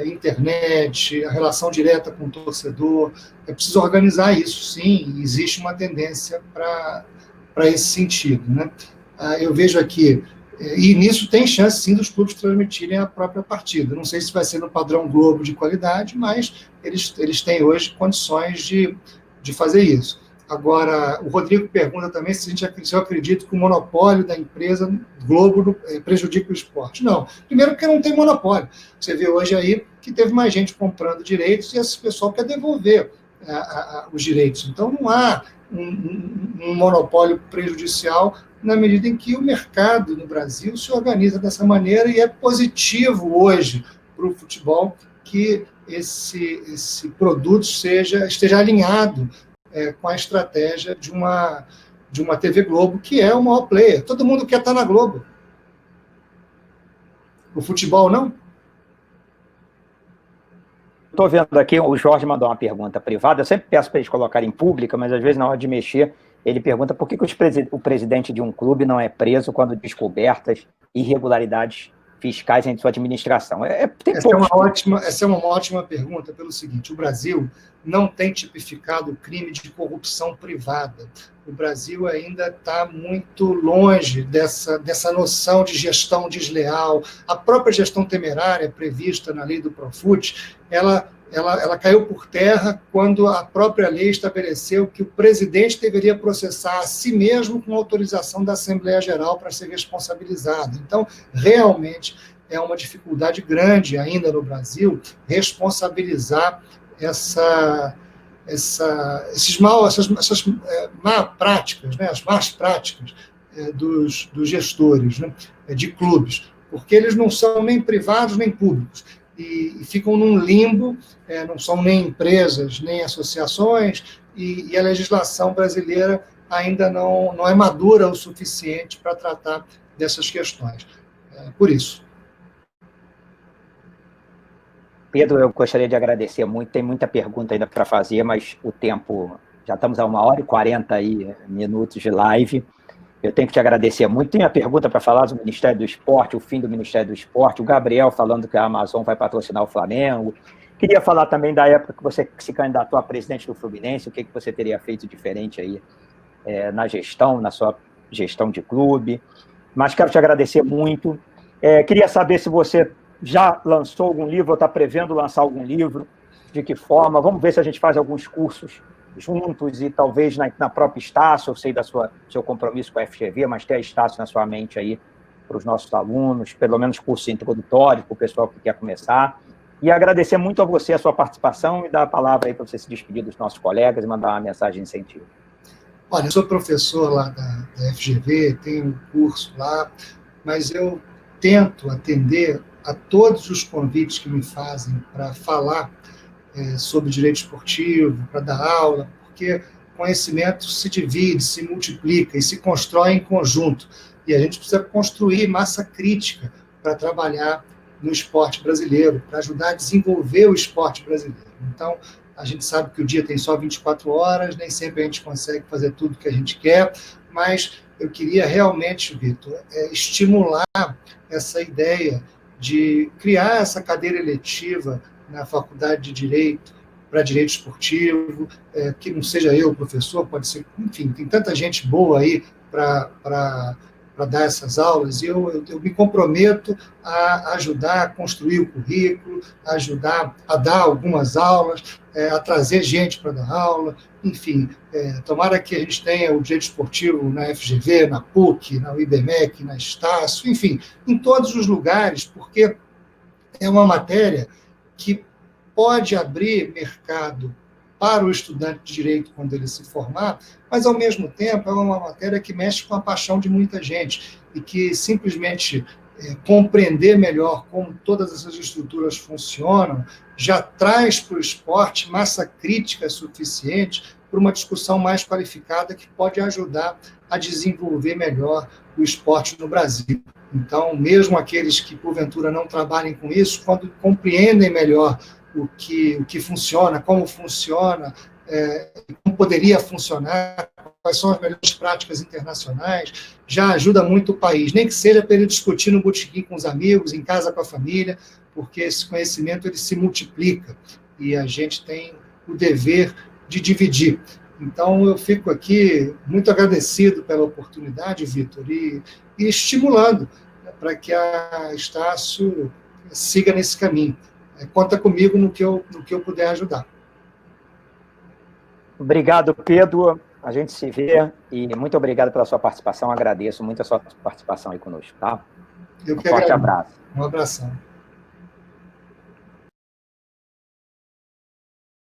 internet, a relação direta com o torcedor. É preciso organizar isso, sim, existe uma tendência para esse sentido, né? Eu vejo aqui, e nisso tem chance, sim, dos clubes transmitirem a própria partida. Não sei se vai ser no padrão Globo de qualidade, mas eles têm hoje condições de fazer isso. Agora, o Rodrigo pergunta também se eu acredito que o monopólio da empresa Globo prejudica o esporte. Não. Primeiro porque não tem monopólio. Você vê hoje aí que teve mais gente comprando direitos e esse pessoal quer devolver os direitos. Então, não há um monopólio prejudicial na medida em que o mercado no Brasil se organiza dessa maneira e é positivo hoje para o futebol que esse produto esteja alinhado com a estratégia de uma TV Globo, que é o maior player. Todo mundo quer estar na Globo. O futebol não? Estou vendo aqui, o Jorge mandou uma pergunta privada, eu sempre peço para eles colocarem em pública, mas às vezes na hora de mexer, ele pergunta por que o presidente de um clube não é preso quando descobertas irregularidades fiscais em sua administração. Essa é uma ótima pergunta pelo seguinte: o Brasil não tem tipificado o crime de corrupção privada. O Brasil ainda está muito longe dessa noção de gestão desleal. A própria gestão temerária prevista na lei do Profut, ela caiu por terra quando a própria lei estabeleceu que o presidente deveria processar a si mesmo com autorização da Assembleia Geral para ser responsabilizado. Então, realmente, é uma dificuldade grande ainda no Brasil responsabilizar essas má práticas, né, as más práticas dos gestores, né, de clubes, porque eles não são nem privados nem públicos. E ficam num limbo, não são nem empresas, nem associações, e a legislação brasileira ainda não é madura o suficiente para tratar dessas questões. Por isso. Pedro, eu gostaria de agradecer muito, tem muita pergunta ainda para fazer, mas o tempo, já estamos a 1h40 aí, minutos de live. Eu tenho que te agradecer muito. Tem a pergunta para falar do Ministério do Esporte, o fim do Ministério do Esporte, o Gabriel falando que a Amazon vai patrocinar o Flamengo. Queria falar também da época que você se candidatou a presidente do Fluminense, o que você teria feito diferente aí na sua gestão de clube. mas quero te agradecer muito. Queria saber se você já lançou algum livro ou está prevendo lançar algum livro, de que forma. Vamos ver se a gente faz alguns cursos juntos e talvez na própria Estácio. Eu sei do seu compromisso com a FGV, mas ter a Estácio na sua mente aí para os nossos alunos, pelo menos curso introdutório para o pessoal que quer começar. E agradecer muito a você a sua participação e dar a palavra aí para você se despedir dos nossos colegas e mandar uma mensagem de incentivo. Olha, eu sou professor lá da FGV, tenho um curso lá, mas eu tento atender a todos os convites que me fazem para falar sobre direito esportivo, para dar aula, porque conhecimento se divide, se multiplica e se constrói em conjunto. E a gente precisa construir massa crítica para trabalhar no esporte brasileiro, para ajudar a desenvolver o esporte brasileiro. Então, a gente sabe que o dia tem só 24 horas, nem sempre a gente consegue fazer tudo que a gente quer, mas eu queria realmente, Vitor, estimular essa ideia de criar essa cadeira eletiva na Faculdade de Direito, para direito esportivo, que não seja eu, professor, pode ser, enfim, tem tanta gente boa aí para dar essas aulas, e eu me comprometo a ajudar a construir o currículo, a ajudar a dar algumas aulas, a trazer gente para dar aula, enfim, tomara que a gente tenha o direito esportivo na FGV, na PUC, na IBMEC, na Estácio, enfim, em todos os lugares, porque é uma matéria que pode abrir mercado para o estudante de direito quando ele se formar, mas, ao mesmo tempo, é uma matéria que mexe com a paixão de muita gente e que simplesmente compreender melhor como todas essas estruturas funcionam já traz para o esporte massa crítica suficiente para uma discussão mais qualificada que pode ajudar a desenvolver melhor o esporte no Brasil. Então, mesmo aqueles que, porventura, não trabalhem com isso, quando compreendem melhor o que funciona, como funciona, como poderia funcionar, quais são as melhores práticas internacionais, já ajuda muito o país, nem que seja para ele discutir no botequim com os amigos, em casa com a família, porque esse conhecimento ele se multiplica e a gente tem o dever de dividir. Então, eu fico aqui muito agradecido pela oportunidade, Vitor, e estimulando para que a Estácio siga nesse caminho. Conta comigo no que eu puder ajudar. Obrigado, Pedro. A gente se vê e muito obrigado pela sua participação. Agradeço muito a sua participação aí conosco, tá? Eu um forte abraço. Um abração.